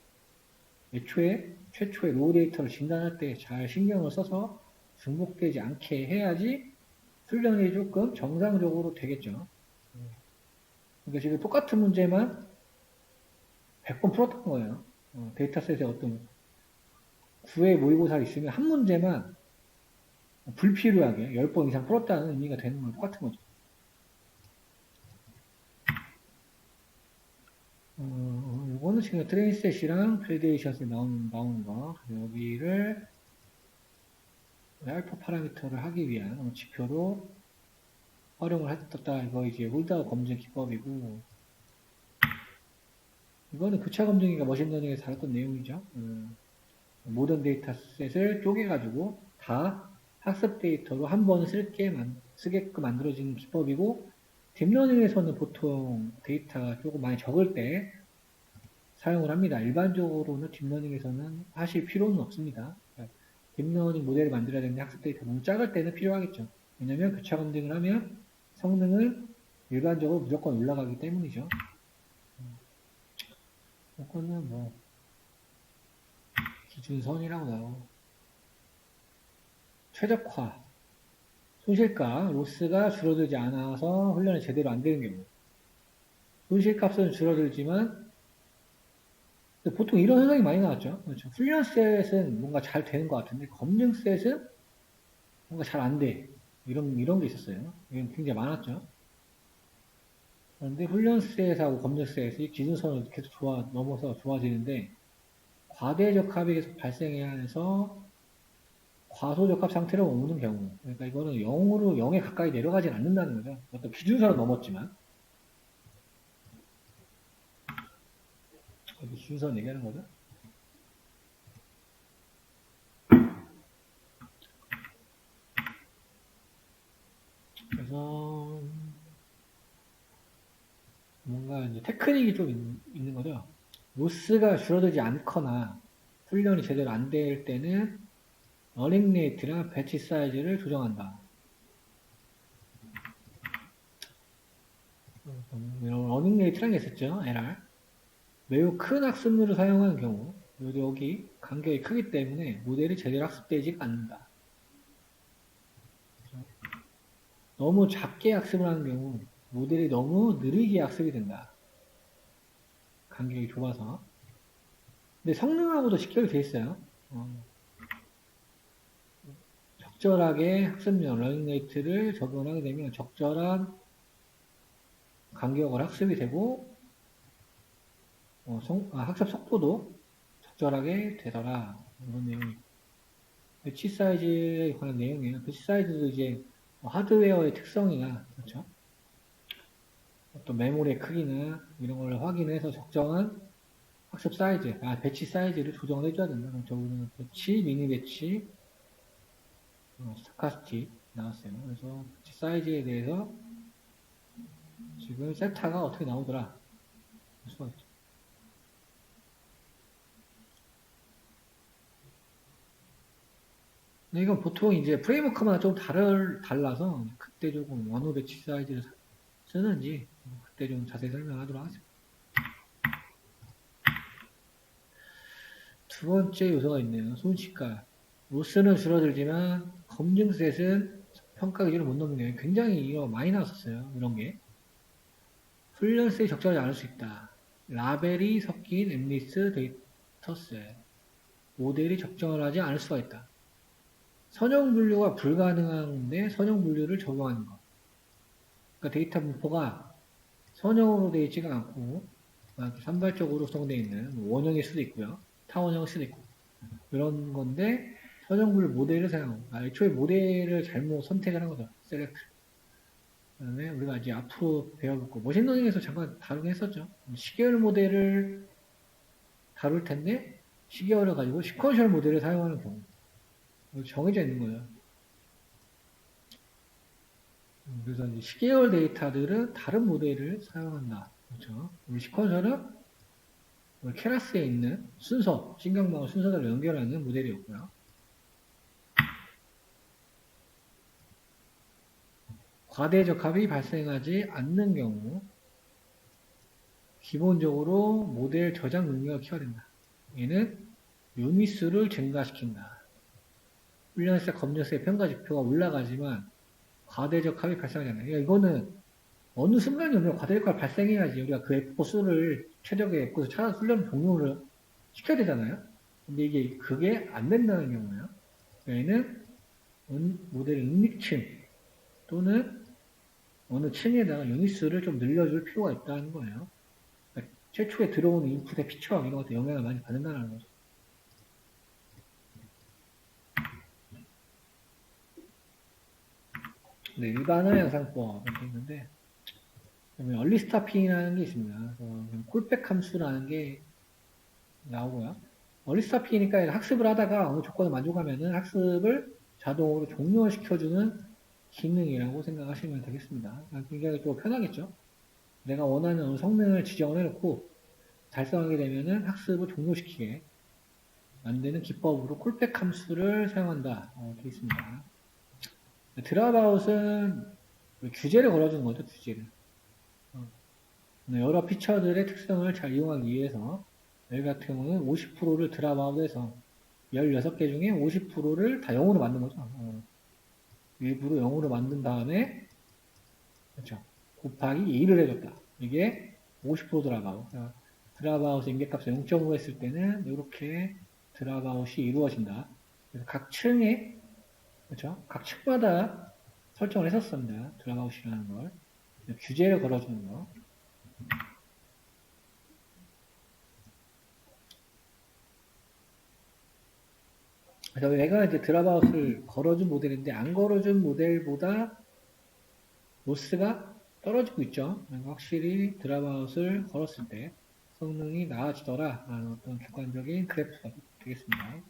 Speaker 1: 최초에 로우 데이터를 진단할 때 잘 신경을 써서 중복되지 않게 해야지 훈련이 조금 정상적으로 되겠죠. 그러니까 지금 똑같은 문제만 100번 풀었던 거예요. 데이터셋에 어떤 9회 모의고사 있으면 한 문제만 불필요하게 10번 이상 풀었다는 의미가 되는 건 똑같은 거죠. 이거는 지금 트레인셋이랑 프레디에이션에 나오는 거. 여기를 알파 파라미터를 하기 위한 지표로 활용을 했었다. 이거 이제 홀더 검증 기법이고, 이거는 교차 검증이가 머신러닝에서 다뤘던 내용이죠. 모든 데이터셋을 쪼개가지고 다 학습 데이터로 한 번에 쓰게끔 만들어지는 기법이고, 딥러닝에서는 보통 데이터가 조금 많이 적을 때 사용을 합니다. 일반적으로는 딥러닝에서는 하실 필요는 없습니다. 딥러닝 모델을 만들어야 되는데 학습 데이터 너무 작을 때는 필요하겠죠. 왜냐면 교차 검증을 하면 성능은 일반적으로 무조건 올라가기 때문이죠. 이거는 뭐 기준선이라고 나오고, 최적화, 손실가, 로스가 줄어들지 않아서 훈련이 제대로 안 되는 경우. 손실값은 줄어들지만 보통 이런 현상이 많이 나왔죠. 그렇죠. 훈련 셋은 뭔가 잘 되는 것 같은데 검증 셋은 뭔가 잘 안 돼. 이런 게 있었어요. 이건 굉장히 많았죠. 그런데 훈련 셋하고 검증 셋이 기준선을 계속 넘어서 좋아지는데 과대적 합이 계속 발생해야 해서 과소적합 상태로 오는 경우. 그러니까 이거는 0에 가까이 내려가진 않는다는 거죠. 어떤 기준선을 넘었지만. 여기 기준선 얘기하는 거죠. 그래서 뭔가 이제 테크닉이 좀 있는 거죠. 로스가 줄어들지 않거나 훈련이 제대로 안 될 때는 러닝 레이트랑 배치 사이즈를 조정한다. 러닝 레이트라는 게 있었죠. LR. 매우 큰 학습률을 사용하는 경우 여기 간격이 크기 때문에 모델이 제대로 학습되지 않는다. 너무 작게 학습을 하는 경우 모델이 너무 느리게 학습이 된다. 간격이 좁아서. 근데 성능하고도 직결이 돼 있어요. 적절하게 학습량, 러닝 레이트를 적용하게 되면 적절한 간격을 학습이 되고 학습 속도도 적절하게 되더라. 이런 내용이. 배치 사이즈에 관한 내용이에요. 배치 사이즈도 이제 하드웨어의 특성이나, 그렇죠? 어떤 메모리의 크기나 이런 걸 확인해서 적정한 학습 사이즈, 배치 사이즈를 조정을 해줘야 된다. 저거는 배치, 미니 배치, 스타카스틱 나왔어요. 그래서 배치 사이즈에 대해서 지금 셀타가 어떻게 나오더라. 볼 수가 있죠. 근데 이건 보통 이제 프레임워크마다 좀 달라서 그때 조금 원호 배치 사이즈를 쓰는지 그때 좀 자세히 설명하도록 하겠습니다. 두 번째 요소가 있네요. 손실가. 로스는 줄어들지만 검증셋은 평가 기준을 못 넘는 게 굉장히 이거 많이 나왔었어요. 이런 게. 훈련셋이 적절하지 않을 수 있다. 라벨이 섞인 엠리스 데이터셋. 모델이 적정을 하지 않을 수가 있다. 선형 분류가 불가능한데 선형 분류를 적용하는 것. 그러니까 데이터 분포가 선형으로 되어 있지가 않고 산발적으로 구성되어 있는 원형일 수도 있고요. 타원형일 수도 있고 이런 건데 선형 분류 모델을 사용하고 애초에 모델을 잘못 선택을 한 거죠. 셀렉트. 그다음에 우리가 이제 앞으로 배워볼 거 머신러닝에서 잠깐 다루긴 했었죠. 시계열 모델을 다룰 텐데 시계열을 가지고 시퀀셜 모델을 사용하는 경우 정해져 있는 거예요. 그래서 이제 시계열 데이터들은 다른 모델을 사용한다. 그렇죠? 우리 시퀀셜은 우리 케라스에 있는 순서, 신경망 순서대로 연결하는 모델이었고요. 과대적합이 발생하지 않는 경우 기본적으로 모델 저장 능력을 키워야 된다. 얘는 유닛수를 증가시킨다. 훈련세, 검정세, 평가지표가 올라가지만 과대적합이 발생하지 않는다. 그러니까 이거는 어느 순간이 오면 과대적합이 발생해야지 우리가 그 F4 수를 최적의 F4수 찾아서 훈련 종료를 시켜야 되잖아요. 근데 이게 그게 안 된다는 경우예요. 얘는 모델의 은닉층 또는 어느 층에다가 유닛수를 좀 늘려줄 필요가 있다는 거예요. 그러니까 최초에 들어오는 인풋의 피처 이런 것도 영향을 많이 받는다는 거죠. 네, 일반화 양상법 이렇게 있는데 얼리 스타핑이라는 게 있습니다. 콜백 함수라는 게 나오고요. 얼리 스타핑이니까 학습을 하다가 어느 조건을 만족하면은 학습을 자동으로 종료시켜주는 기능이라고 생각하시면 되겠습니다. 굉장히 또 편하겠죠. 내가 원하는 어느 성능을 지정을 해놓고 달성하게 되면은 학습을 종료시키게 만드는 기법으로 콜백 함수를 사용한다. 되어 있습니다. 드랍아웃은 규제를 걸어주는 거죠, 규제를. 여러 피처들의 특성을 잘 이용하기 위해서 여기 같은 경우는 50%를 드랍아웃해서 16개 중에 50%를 다 0으로 만든 거죠. 일부러 0으로 만든 다음에 그렇죠. 곱하기 2를 해줬다. 이게 50% 드랍아웃. 드랍아웃 임계값을 0.5 했을 때는 이렇게 드랍아웃이 이루어진다. 그래서 각 층에 그렇죠. 각 층마다 설정을 했었습니다. 드랍아웃이라는 걸. 규제를 걸어주는 거. 그래서 얘가 이제 드랍아웃을 걸어준 모델인데 안 걸어준 모델보다 로스가 떨어지고 있죠. 확실히 드랍아웃을 걸었을 때 성능이 나아지더라 라는 어떤 객관적인 그래프가 되겠습니다.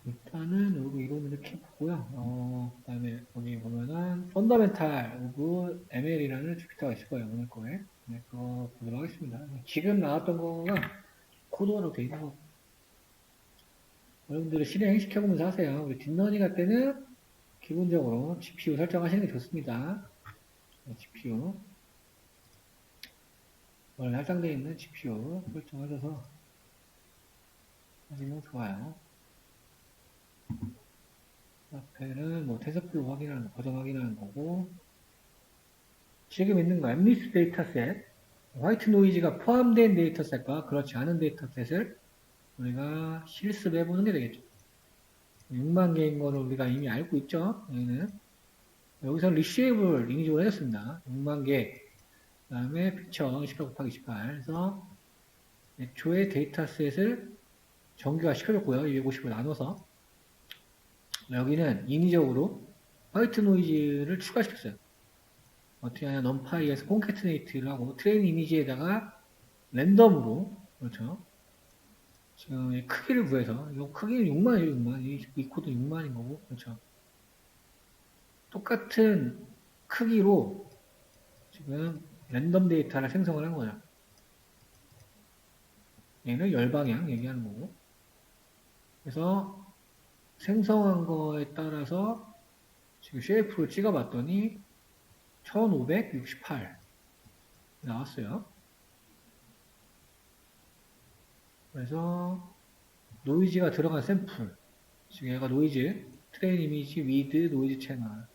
Speaker 1: 일단은 여기 이론을 이렇게 보고요. 그 다음에 여기 보면은 펀더멘탈 오브 ML이라는 주피터가 있을 거예요. 오늘 거에. 네, 그거 보도록 하겠습니다. 지금 나왔던 거가 코드로 되어 있는 거. 여러분들이 실행시켜보면서 하세요. 우리 딥러닝 할 때는 기본적으로 GPU 설정하시는 게 좋습니다. GPU. 오늘 할당되어 있는 GPU 설정하셔서 하시면 좋아요. 앞에는 뭐 테스플로 확인하는 거, 버전 확인하는 거고 지금 있는 거 엠리스 데이터셋 화이트 노이즈가 포함된 데이터셋과 그렇지 않은 데이터셋을 우리가 실습해 보는 게 되겠죠. 6만 개인 거를 우리가 이미 알고 있죠. 여기서 리시에이블 인식을 해줬습니다. 6만 개 그 다음에 픽처 28 곱하기 28 해서 애초에 데이터셋을 정규화 시켜줬고요. 250을 나눠서 여기는 인위적으로 화이트 노이즈를 추가시켰어요. 어떻게 하냐, 넘파이에서 콘캐트네이트를 하고 트레인 이미지에다가 랜덤으로, 그렇죠. 지금 크기를 구해서, 이 크기는 6만이에요, 6만. 이 코드 6만인 거고, 그렇죠. 똑같은 크기로 지금 랜덤 데이터를 생성을 한 거죠. 얘는 열방향 얘기하는 거고. 그래서 생성한 거에 따라서 지금 쉐이프를 찍어봤더니 1568 나왔어요. 그래서 노이즈가 들어간 샘플 지금 얘가 노이즈 트레인 이미지 위드 노이즈 채널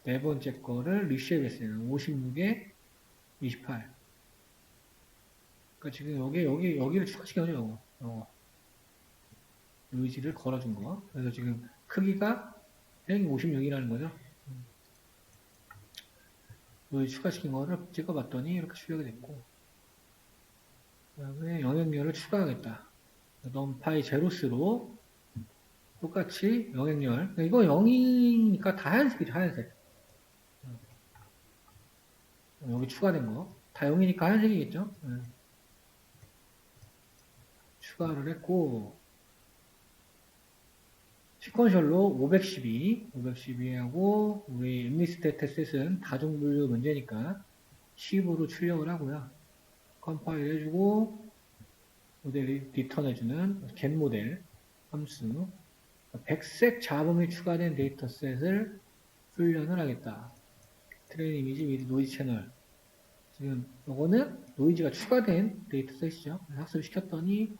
Speaker 1: 네 번째 거를 리쉐입 했어요. 56에 28 그러니까 지금 여기를 추가시켜요. 노이즈를 걸어준 거. 그래서 지금 크기가 156이라는 거죠. 노이즈 추가시킨 거를 찍어봤더니 이렇게 출력이 됐고, 그 다음에 영역열을 추가하겠다. 넘파이 제로스로 똑같이 영역열. 이거 0이니까 다 하얀색이죠, 하얀색. 여기 추가된 거. 다 0이니까 하얀색이겠죠? 추가를 했고, 시퀀셜로 512하고, 우리 엠리스테트 셋은 다중분류 문제니까 10으로 출력을 하고요. 컴파일 해주고, 모델이 리턴해주는 겟 모델 함수. 백색 잡음이 추가된 데이터셋을 훈련을 하겠다. 트레인 이미지 미리 노이즈 채널. 지금 요거는 노이즈가 추가된 데이터셋이죠. 학습시켰더니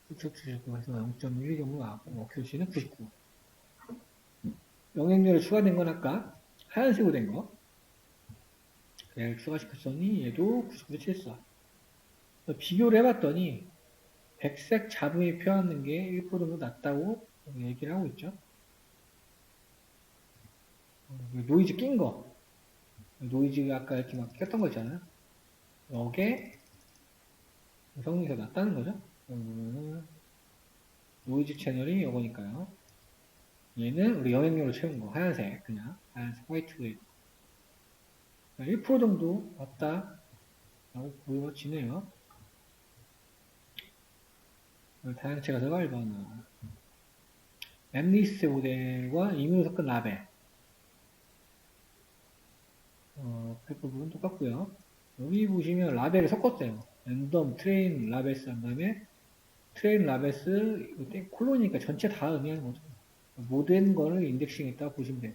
Speaker 1: 쭉쭉쭉 해서 0.1 정도 나왔고, QC는 99. 영향률이 추가된 건 아까 하얀색으로 된 거. 얘를 추가시켰더니 얘도 99.74. 비교를 해봤더니 백색 잡음이 표현하는 게 1% 정도 낮다고 얘기를 하고 있죠. 노이즈 낀 거. 노이즈가 아까 이렇게 막 꼈던 거 있잖아요. 이게 성능이 더 낮다는 거죠. 노이즈 채널이 이거니까요. 얘는 우리 영향력으로 채운 거. 하얀색, 그냥. 하얀색, 화이트. 1% 정도 왔다. 라고 보여지네요. 다양체가 들어갈 거는 엠리스 모델과 이뮤노 섞은 라벨. 그 부분은 똑같고요. 여기 보시면 라벨을 섞었어요. 랜덤 트레인 라벨스 한 다음에 트레인 라벨스 콜론이니까 전체 다 의미하는 거죠. 모든 거를 인덱싱 했다고 보시면 돼요.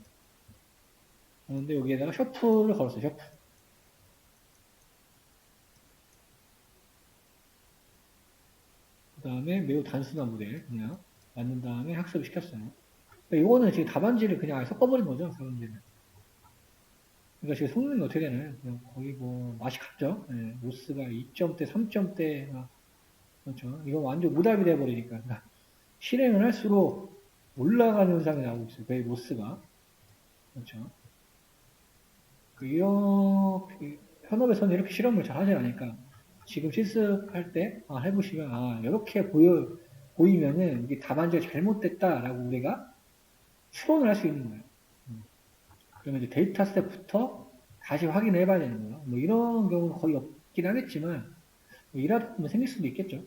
Speaker 1: 그런데 여기에다가 셔플을 걸었어요. 셔플. 그 다음에 매우 단순한 모델 그냥 만든 다음에 학습을 시켰어요. 그러니까 이거는 지금 답안지를 그냥 섞어버린 거죠. 답안지를. 그러니까 지금 성능이 어떻게 되나요? 그냥 거의 뭐 맛이 같죠. 네, 로스가 2점대, 3점대 그렇죠. 이거 완전 오답이 돼버리니까 그러니까 실행을 할수록 올라가는 현상이 나오고 있어요. 그 로스가 그렇죠. 이렇게 현업에서는 이렇게 실험을 잘 하지 않으니까 지금 실습할 때 해보시면 이렇게 보이면은 이게 답안지가 잘못됐다라고 우리가 추론을 할 수 있는 거예요. 그러면 이제 데이터셋부터 다시 확인을 해봐야 되는 거예요. 뭐 이런 경우는 거의 없긴 하겠지만 뭐 일하다 보면 생길 수도 있겠죠.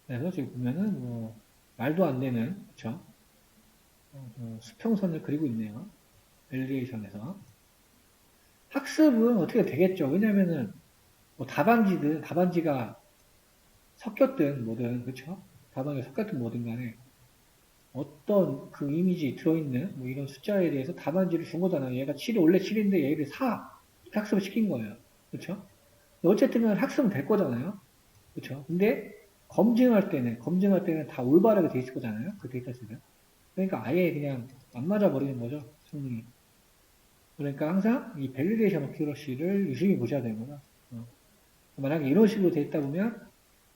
Speaker 1: 그래서 지금 보면은 뭐 말도 안 되는 그렇죠. 수평선을 그리고 있네요. 밸리에이션에서 학습은 어떻게 되겠죠. 왜냐면은 뭐 답안지가 섞였든 뭐든 그렇죠. 답안지가 섞였든 뭐든 간에 어떤 그 이미지 들어있는 뭐 이런 숫자에 대해서 답안지를 준 거잖아요. 얘가 7이 원래 7인데 얘를 4 이렇게 학습을 시킨 거예요. 그렇죠? 어쨌든 학습은 될 거잖아요. 그렇죠? 근데 검증할 때는 다 올바르게 돼 있을 거잖아요. 그 데이터셋은. 그러니까 아예 그냥 안 맞아 버리는 거죠. 성능이. 그러니까 항상 이 밸리데이션 어큐러시를 유심히 보셔야 되는 거죠. 만약에 이런 식으로 돼 있다 보면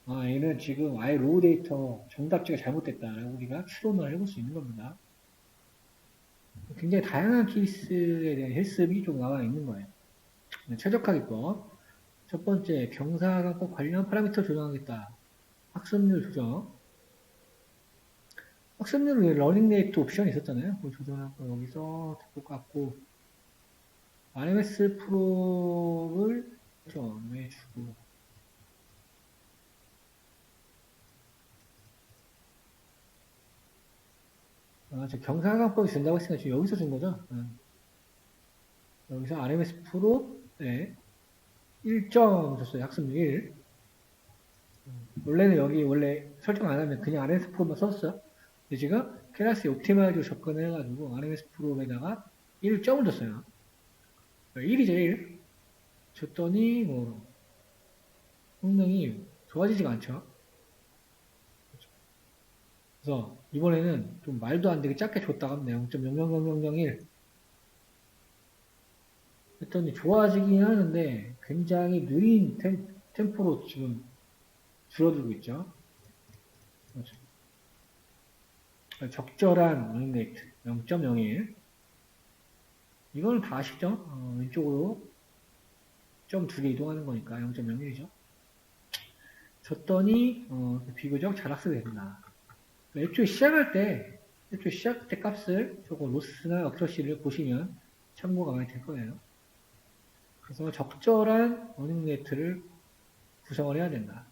Speaker 1: 얘는 지금 아예 로우 데이터 정답지가 잘못됐다라고 우리가 추론을 해볼 수 있는 겁니다. 굉장히 다양한 케이스에 대한 실습이 좀 나와 있는 거예요. 최적화기법. 첫 번째, 경사각법 관련 파라미터 조정하겠다. 학습률 조정. 학습률은 러닝 레이트 옵션이 있었잖아요. 그걸 조정하고 여기서 똑같고 RMS 프로를 정해주고 저 경사각법이 준다고 했으니까 지금 여기서 준 거죠. 여기서 RMS 프로에 1점 줬어요. 학습률 1. 원래는 여기 원래 설정 안 하면 그냥 RMS 프로만 썼어요. 근데 지금 클래스 옵티마이즈로 접근을 해가지고 RMS 프로에다가 1점을 줬어요. 1이죠, 1. 줬더니 뭐 성능이 좋아지지가 않죠. 그래서 이번에는 좀 말도 안 되게 작게 줬다가 0.00001 했더니 좋아지긴 하는데 굉장히 느린 템포로 지금 줄어들고 있죠. 그렇죠. 적절한 러닝 레이트 0.01. 이거는 다 아시죠? 왼쪽으로 점 두 개 이동하는 거니까 0.01이죠. 줬더니 비교적 잘 학습이 된다. 애초에 시작할 때 값을 조금 로스나 어크러시를 보시면 참고가 많이 될 거예요. 그래서 적절한 러닝 레이트를 구성을 해야 된다.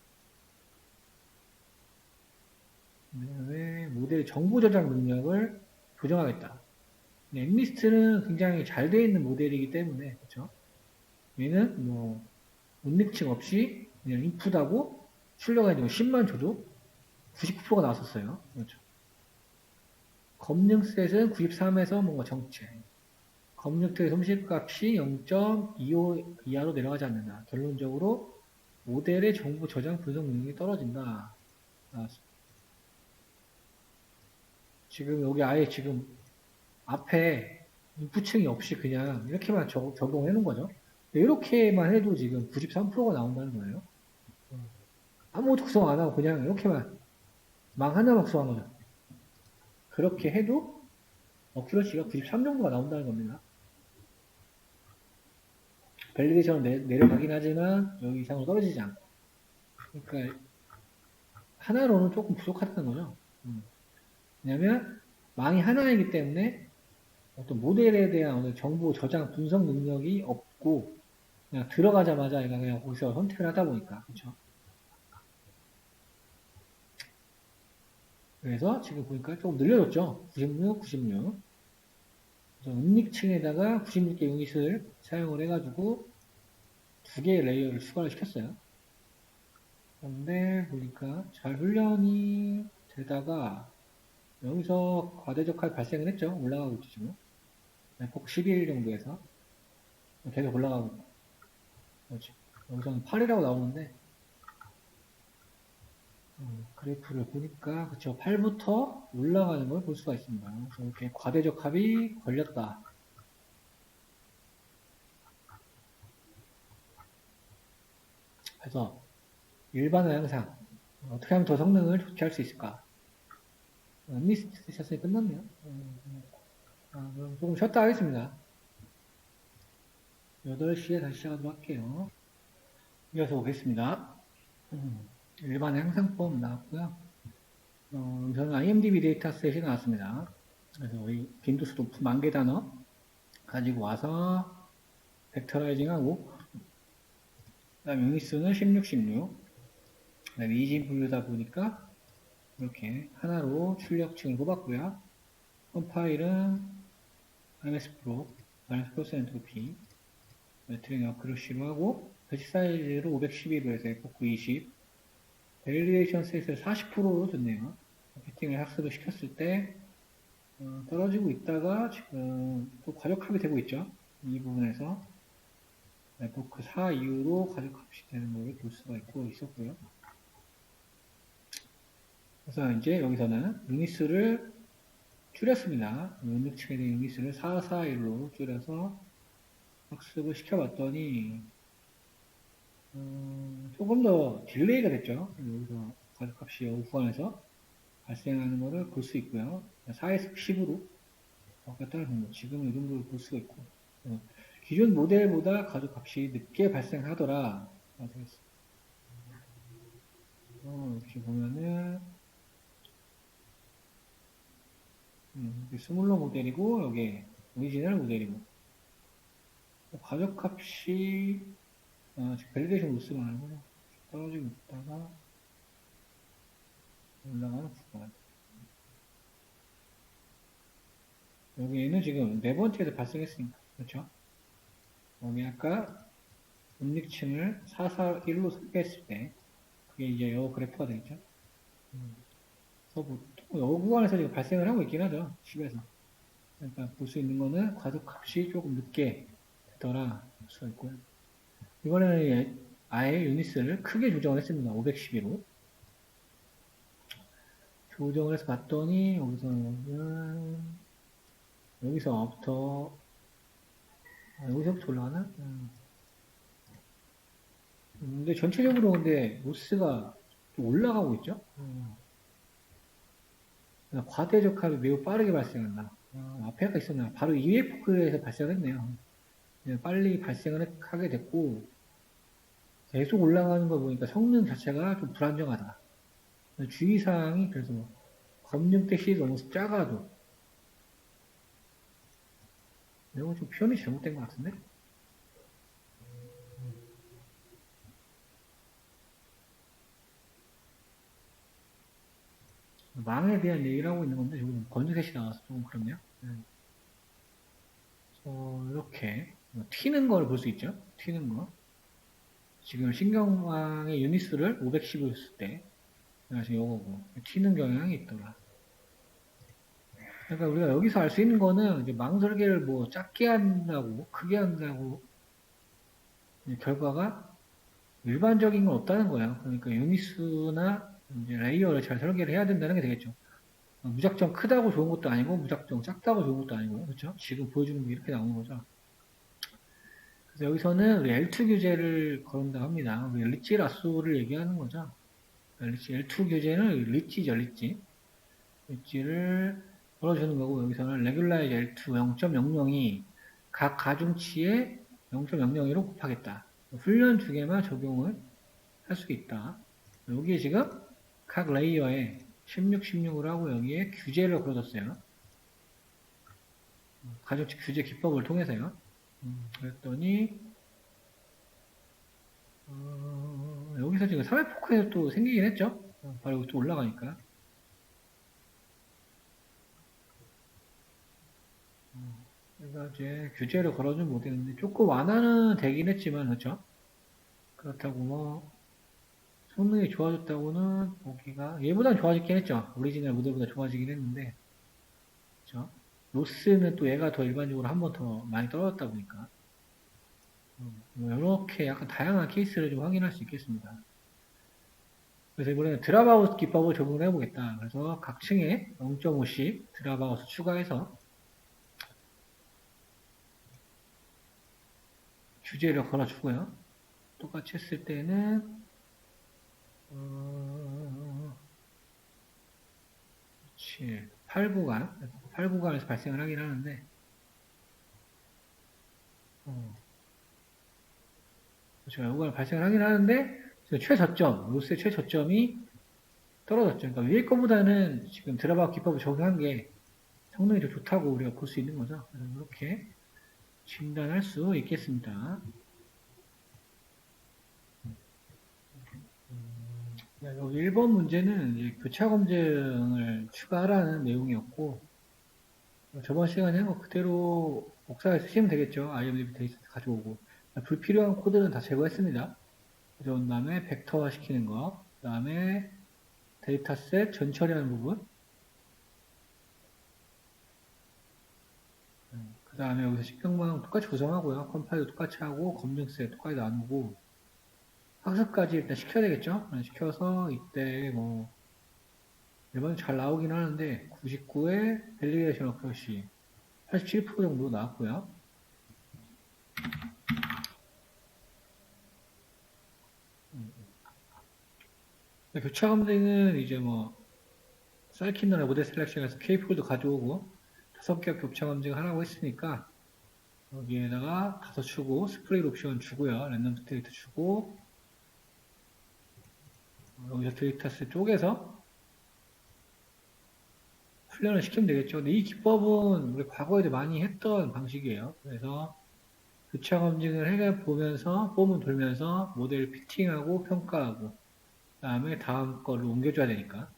Speaker 1: 그다음에 모델의 정보 저장 능력을 조정하겠다. 엠리스트는 굉장히 잘 되어 있는 모델이기 때문에 그렇죠? 얘는 뭐 문맥층 없이 그냥 인풋하고 출력한 10만 줘도 99%가 나왔었어요. 그렇죠. 검증셋은 93에서 뭔가 정체. 검증트의 손실값이 0.25 이하로 내려가지 않는다. 결론적으로 모델의 정보 저장 분석 능력이 떨어진다. 지금 여기 아예 지금 앞에 인풋층이 없이 그냥 이렇게만 적용해 놓은 거죠. 이렇게만 해도 지금 93%가 나온다는 거예요. 아무것도 구성 안 하고 그냥 이렇게만 망 하나만 구성한 거죠. 그렇게 해도 어큐러시가 93 정도가 나온다는 겁니다. 밸리데이션은 내려가긴 하지만 여기 이상으로 떨어지지 않고. 그러니까 하나로는 조금 부족하다는 거죠. 왜냐면 망이 하나이기 때문에 어떤 모델에 대한 어느 정보 저장 분석 능력이 없고 그냥 들어가자마자 얘가 그냥 거기서 선택을 하다 보니까 그렇죠. 그래서 지금 보니까 조금 늘려줬죠. 96, 96. 그래서 은닉층에다가 96개 유닛을 사용을 해가지고 두 개의 레이어를 추가를 시켰어요. 그런데 보니까 잘 훈련이 되다가 여기서 과대적하게 발생을 했죠. 올라가고 있죠, 지금. 폭 11 정도에서 계속 올라가고 있고. 그렇죠. 여기서는 8이라고 나오는데 그래프를 보니까 그쵸 8부터 올라가는 걸 볼 수가 있습니다. 그래서 이렇게 과대적합이 걸렸다. 그래서 일반화 양상 어떻게 하면 더 성능을 좋게 할 수 있을까? 리스트 샷이 끝났네요. 그럼 조금 쉬었다 하겠습니다. 8시에 다시 시작하도록 할게요. 이어서 오겠습니다. 일반 향상법 나왔고요. 저는 IMDb 데이터셋이 나왔습니다. 그래서 우리 빈도수 높은 만개 단어 가지고 와서 벡터라이징하고 그다음 유닛수는 16, 16 그다음에 이진 분류다 보니까 이렇게 하나로 출력층을 뽑았고요. 컴파일은 MS 프로, MS% 엔트로피 매트릭 어크루시로 하고 배치 사이즈로 512로 해서 F9 20 밸리데이션 셋을 40%로 줬네요. 피팅을 학습을 시켰을 때 떨어지고 있다가 지금 또 과적합이 되고 있죠. 이 부분에서 F9 4 이후로 과적합이 되는 걸 볼 수가 있었고요. 그래서 이제 여기서는 유닛수를 줄였습니다. 연육층에 대한 유닛수를 441로 줄여서 학습을 시켜봤더니 조금 더 딜레이가 됐죠. 여기서 과적값이 여기 구간에서 발생하는 것을 볼 수 있고요. 4에서 10으로 바뀌었다는 정도. 지금은 이 정도를 볼 수가 있고 기존 모델보다 과적값이 늦게 발생하더라. 이렇게 보면은 스몰러 모델이고 여기 오리지널 모델이고 과적값이 밸리데이션 로스가 아니고 떨어지고 있다가 올라가는 구간. 여기에는 지금 네 번째에서 발생했으니까 그렇죠? 여기 아까 음닉층을 441로 설계했을 때 그게 이제 여 그래프가 되겠죠? 그래서 보통 여 구간에서 지금 발생을 하고 있긴 하죠. 10에서. 그러니까 볼 수 있는 거는 과적값이 조금 늦게 되더라 볼 수가 있고요. 이번에는 아예 유닛을 크게 조정을 했습니다. 512로. 조정을 해서 봤더니 여기서부터 올라가나? 근데 전체적으로 근데 로스가 또 올라가고 있죠. 과대적합이 매우 빠르게 발생한다. 앞에가 있었나? 바로 EF크에서 발생했네요. 빨리 발생을 하게 됐고, 계속 올라가는 거 보니까 성능 자체가 좀 불안정하다. 주의사항이 그래서 검증택시 너무 작아도, 이거 좀 표현이 잘못된 것 같은데? 망에 대한 얘기를 하고 있는 건데, 지금 검증택시 나와서 좀 그렇네요. 이렇게 튀는 걸 볼 수 있죠. 튀는 거. 지금 신경망의 유닛수를 510을 했을 때 지금 요거고 튀는 경향이 있더라. 그러니까 우리가 여기서 알 수 있는 거는 이제 망 설계를 뭐 작게 한다고 크게 한다고 결과가 일반적인 건 없다는 거예요. 그러니까 유닛수나 이제 레이어를 잘 설계를 해야 된다는 게 되겠죠. 무작정 크다고 좋은 것도 아니고 무작정 작다고 좋은 것도 아니고 그렇죠? 지금 보여주는 게 이렇게 나오는 거죠. 그래서 여기서는 우리 L2 규제를 걸은다고 합니다. 우리 리치 라쏘를 얘기하는 거죠. 리치, L2 규제는 리치죠, 리치. 리치를 걸어주는 거고, 여기서는 레귤라이즈 L2 0.00이 각 가중치에 0.002로 곱하겠다. 훈련 두 개만 적용을 할 수 있다. 여기에 지금 각 레이어에 16, 16을 하고 여기에 규제를 걸어줬어요. 가중치 규제 기법을 통해서요. 그랬더니 여기서 지금 3회 포크에서 또 생기긴 했죠. 바로 여기 또 올라가니까. 그래서 이제 규제를 걸어주면 못했는데 조금 완화는 되긴 했지만 그렇죠. 그렇다고 뭐 성능이 좋아졌다고는 보기가 얘보다는 좋아지긴 했죠. 오리지널 모델보다 좋아지긴 했는데 그렇죠. 로스는 또 얘가 더 일반적으로 한 번 더 많이 떨어졌다 보니까 뭐 이렇게 약간 다양한 케이스를 좀 확인할 수 있겠습니다. 그래서 이번에는 드랍아웃 기법을 적용을 해보겠다. 그래서 각 층에 0.5씩 드랍아웃을 추가해서 규제를 걸어주고요. 똑같이 했을 때는 7, 8구간, 8구간에서 발생을 하긴 하는데 그렇죠. 요구가 발생을 하긴 하는데 최저점, 로스의 최저점이 떨어졌죠. 그러니까 위에 거보다는 지금 드랍아웃 기법을 적용한 게 성능이 더 좋다고 우리가 볼 수 있는 거죠. 그래서 이렇게 진단할 수 있겠습니다. 여기 1번 문제는 이제 교차 검증을 추가하라는 내용이었고 저번 시간에 한 거 그대로 복사해서 쓰시면 되겠죠. IMDb 데이터 가져오고 불필요한 코드는 다 제거했습니다. 그런 다음에 벡터화 시키는 거, 그 다음에 데이터셋 전처리하는 부분, 그 다음에 여기서 식별망 똑같이 구성하고요. 컴파일도 똑같이 하고 검증셋 똑같이 나누고 학습까지 일단 시켜야 되겠죠. 시켜서 이때 뭐 이번 잘 나오긴 하는데 99에 밸리데이션 어크러시 87% 정도 나왔고요. 교차 검증은 이제 뭐 사이킨너나 모델 셀렉션에서 K폴드 가져오고 5개 교차 검증 하라고 했으니까 여기에다가 5 주고 스프레이 옵션 주고요. 랜덤 데이터 주고 여기서 데이터셋 쪼개서 훈련을 시키면 되겠죠. 근데 이 기법은 우리 과거에도 많이 했던 방식이에요. 그래서 교차 검증을 해보면서 폼을 돌면서 모델 피팅하고 평가하고 그 다음에 다음 거를 옮겨줘야 되니까.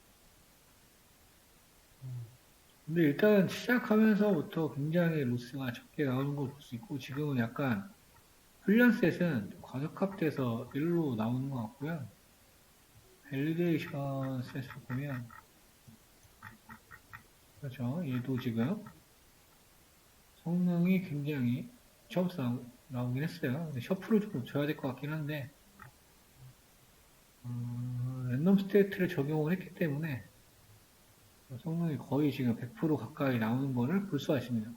Speaker 1: 근데 일단 시작하면서부터 굉장히 로스가 적게 나오는 걸 볼 수 있고 지금은 약간 훈련셋은 과적합돼서 일로 나오는 것 같고요. 밸리데이션 셋을 보면 그렇죠. 얘도 지금 성능이 굉장히 처음부터 나오긴 했어요. 근데 셔플을 좀 줘야 될 것 같긴 한데 랜덤 스테이트를 적용을 했기 때문에 성능이 거의 지금 100% 가까이 나오는 거를 볼 수가 있습니다.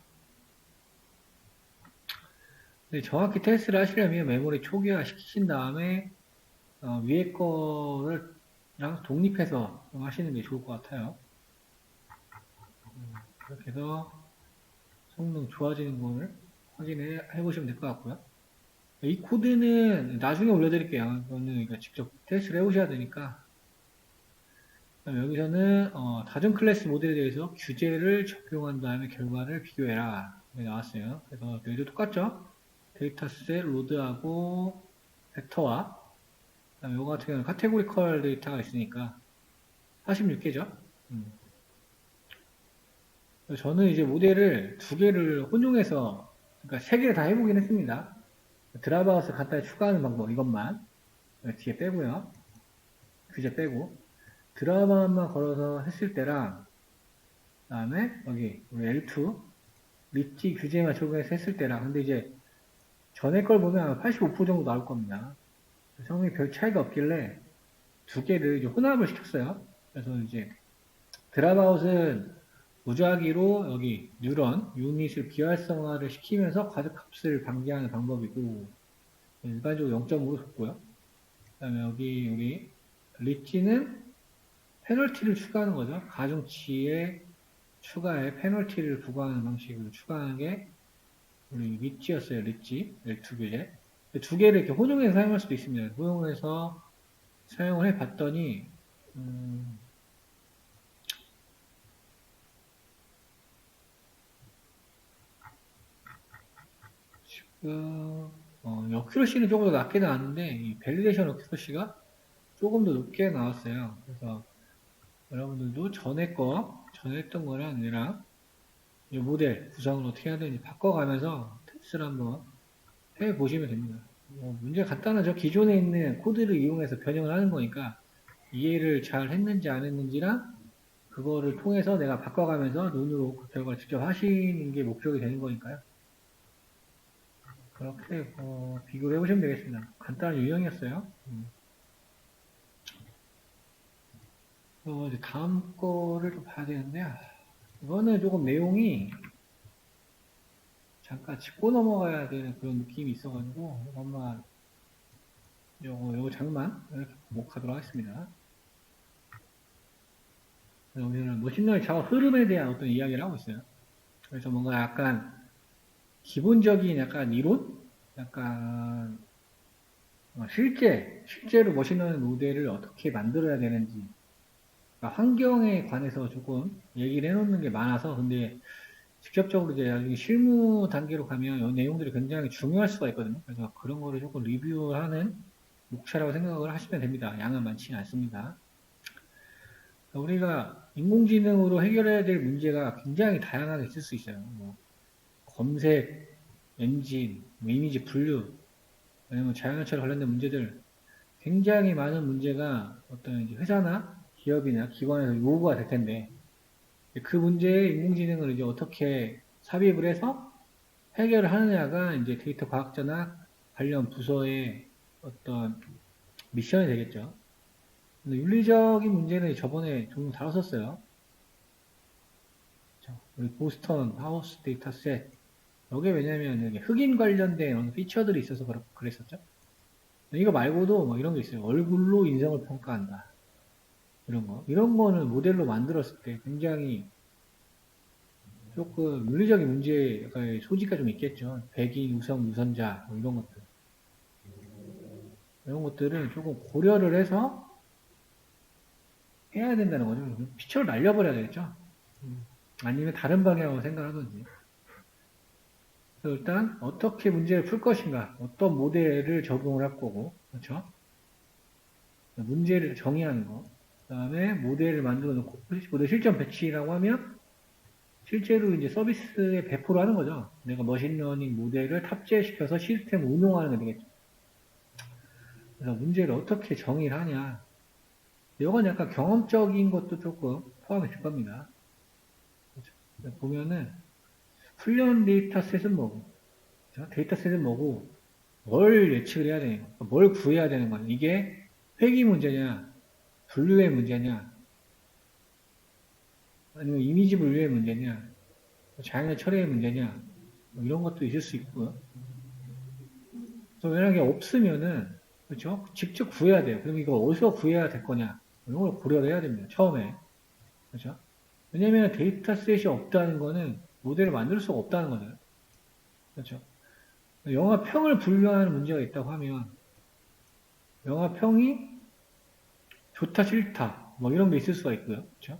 Speaker 1: 근데 정확히 테스트를 하시려면 메모리 초기화 시키신 다음에 위에 거를 독립해서 좀 하시는 게 좋을 것 같아요. 그렇게 해서 성능 좋아지는 걸 확인해 보시면 될 것 같고요. 이 코드는 나중에 올려드릴게요. 이거는 직접 테스트를 해보셔야 되니까. 여기서는 다중 클래스 모델에 대해서 규제를 적용한 다음에 결과를 비교해라. 이렇게 나왔어요. 그래서 여기도 똑같죠? 데이터셋 로드하고 벡터와 그다음에 이거 같은 경우는 카테고리컬 데이터가 있으니까 46개죠. 저는 이제 모델을 두 개를 혼용해서 그러니까 세 개를 다 해보긴 했습니다. 드랍아웃을 간단히 추가하는 방법 이것만 뒤에 빼고요. 규제 빼고 드랍아웃만 걸어서 했을 때랑 그다음에 여기 L2 리치 규제만 적용해서 했을 때랑 근데 이제 전에 걸 보면 85% 정도 나올 겁니다. 성능이 별 차이가 없길래 두 개를 이제 혼합을 시켰어요. 그래서 이제 드랍아웃은 무작위로 여기 뉴런 유닛을 비활성화를 시키면서 과적값을 방지하는 방법이고 일반적으로 0.5로 줬고요. 그 다음에 여기 우리 리치는 페널티를 추가하는 거죠. 가중치에 추가해 페널티를 부과하는 방식으로 추가하는 게 우리 리치였어요. 리치 L2 교재 두 개를 이렇게 혼용해서 사용할 수도 있습니다. 혼용해서 사용을 해봤더니 지금 어큐러시는 조금 더 낮게 나왔는데 이 밸리데이션 어큐러시가 조금 더 높게 나왔어요. 그래서 여러분들도 전에 했던 거랑 얘랑 이 모델 구성을 어떻게 해야 되는지 바꿔가면서 테스트를 한번 해보시면 됩니다. 문제 간단하죠. 기존에 있는 코드를 이용해서 변형을 하는 거니까 이해를 잘 했는지 안 했는지랑 그거를 통해서 내가 바꿔가면서 눈으로 그 결과를 직접 하시는 게 목적이 되는 거니까요. 그렇게 비교를 해보시면 되겠습니다. 간단한 유형이었어요. 이제 다음 거를 좀 봐야 되는데 이거는 조금 내용이 잠깐 짚고 넘어가야 되는 그런 느낌이 있어가지고 이것만 요거 장만 이렇게 목하도록 하겠습니다. 여기는 머신러닝 작업 흐름에 대한 어떤 이야기를 하고 있어요. 그래서 뭔가 약간 기본적인 약간 이론, 약간 실제로 머신러닝 모델을 어떻게 만들어야 되는지 그러니까 환경에 관해서 조금 얘기를 해놓는 게 많아서 근데 직접적으로 이제 나중에 실무 단계로 가면 이 내용들이 굉장히 중요할 수가 있거든요. 그래서 그런 거를 조금 리뷰하는 목차라고 생각을 하시면 됩니다. 양은 많지 않습니다. 우리가 인공지능으로 해결해야 될 문제가 굉장히 다양하게 있을 수 있어요. 검색, 엔진, 이미지 분류, 아니면 자연어체와 관련된 문제들 굉장히 많은 문제가 어떤 회사나 기업이나 기관에서 요구가 될 텐데 그 문제에 인공지능을 이제 어떻게 삽입을 해서 해결을 하느냐가 이제 데이터 과학자나 관련 부서의 어떤 미션이 되겠죠. 근데 윤리적인 문제는 저번에 좀 다뤘었어요. 우리 보스턴 하우스 데이터셋. 여기 왜냐면 여기 흑인 관련된 피처들이 있어서 그랬었죠. 이거 말고도 뭐 이런 게 있어요. 얼굴로 인성을 평가한다. 이런 거. 이런 거는 모델로 만들었을 때 굉장히 조금 윤리적인 문제의 소지가 좀 있겠죠. 백인, 우성, 유선자, 뭐 이런 것들. 이런 것들은 조금 고려를 해서 해야 된다는 거죠. 피처를 날려버려야 되겠죠. 아니면 다른 방향으로 생각하든지. 그래서 일단 어떻게 문제를 풀 것인가, 어떤 모델을 적용을 할 거고, 그렇죠? 문제를 정의하는 거. 그 다음에 모델을 만들어 놓고, 모델 실전 배치라고 하면 실제로 이제 서비스에 배포를 하는 거죠. 내가 머신러닝 모델을 탑재시켜서 시스템을 운용하는 게 되겠죠. 그래서 문제를 어떻게 정의를 하냐. 이건 약간 경험적인 것도 조금 포함이 될 겁니다. 그렇죠? 보면은 훈련 데이터셋은 뭐고, 그렇죠? 데이터셋은 뭐고, 뭘 예측을 해야 되냐, 뭘 구해야 되는 거냐. 이게 회귀 문제냐, 분류의 문제냐, 아니면 이미지 분류의 문제냐, 자연의 처리의 문제냐, 뭐 이런 것도 있을 수 있고요. 그래서 만약에 없으면은, 그렇죠? 직접 구해야 돼요. 그럼 이거 어디서 구해야 될 거냐? 이런 걸 고려를 해야 됩니다. 처음에. 그렇죠? 왜냐면 데이터셋이 없다는 거는 모델을 만들 수가 없다는 거잖아요. 그렇죠? 영화평을 분류하는 문제가 있다고 하면 영화평이 좋다 싫다 뭐 이런 게 있을 수가 있고요. 그렇죠?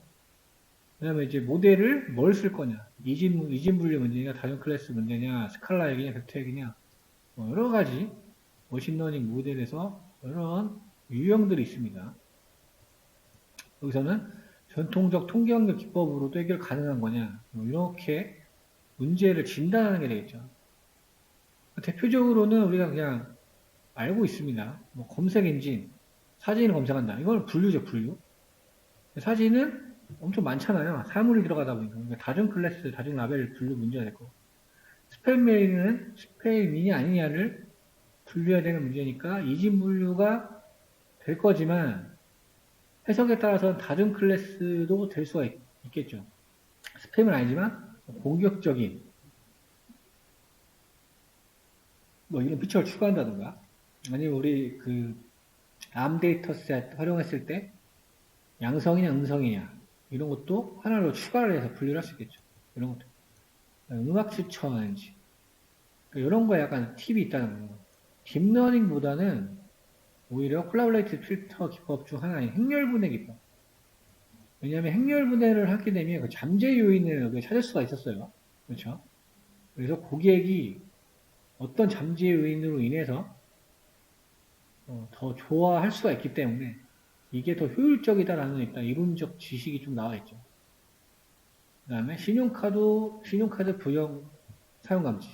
Speaker 1: 그다음에 이제 모델을 뭘 쓸 거냐, 이진 분류 문제냐, 다중 클래스 문제냐, 스칼라 얘기냐, 벡터 얘기냐, 뭐 여러 가지 머신러닝 모델에서 이런 유형들이 있습니다. 여기서는 전통적 통계학력 기법으로도 해결 가능한 거냐, 뭐 이렇게 문제를 진단하는 게 되겠죠. 대표적으로는 우리가 그냥 알고 있습니다. 뭐 검색 엔진, 사진을 검색한다. 이건 분류죠, 분류. 사진은 엄청 많잖아요. 사물이 들어가다 보니까. 그러니까 다중 클래스, 다중 라벨 분류 문제가 될 거고. 스팸 메일은 스팸이냐 아니냐를 분류해야 되는 문제니까 이진 분류가 될 거지만 해석에 따라서 다중 클래스도 될 수가 있겠죠. 스팸은 아니지만 공격적인 뭐 이런 피처를 추가한다든가 아니면 우리 그 암 데이터셋 활용했을 때 양성이냐 음성이냐 이런 것도 하나로 추가를 해서 분류를 할 수 있겠죠. 이런 것도 음악 추천하는지 그러니까 이런 거에 약간 팁이 있다는 거예요. 딥러닝보다는 오히려 콜라보레이티브 필터 기법 중 하나인 행렬분해 기법. 왜냐하면 행렬분해를 하게 되면 그 잠재 요인을 여기 찾을 수가 있었어요. 그렇죠? 그래서 고객이 어떤 잠재 요인으로 인해서 더 좋아할 수가 있기 때문에 이게 더 효율적이다라는 일단 이론적 지식이 좀 나와 있죠. 그 다음에 신용카드 부정 사용 감지.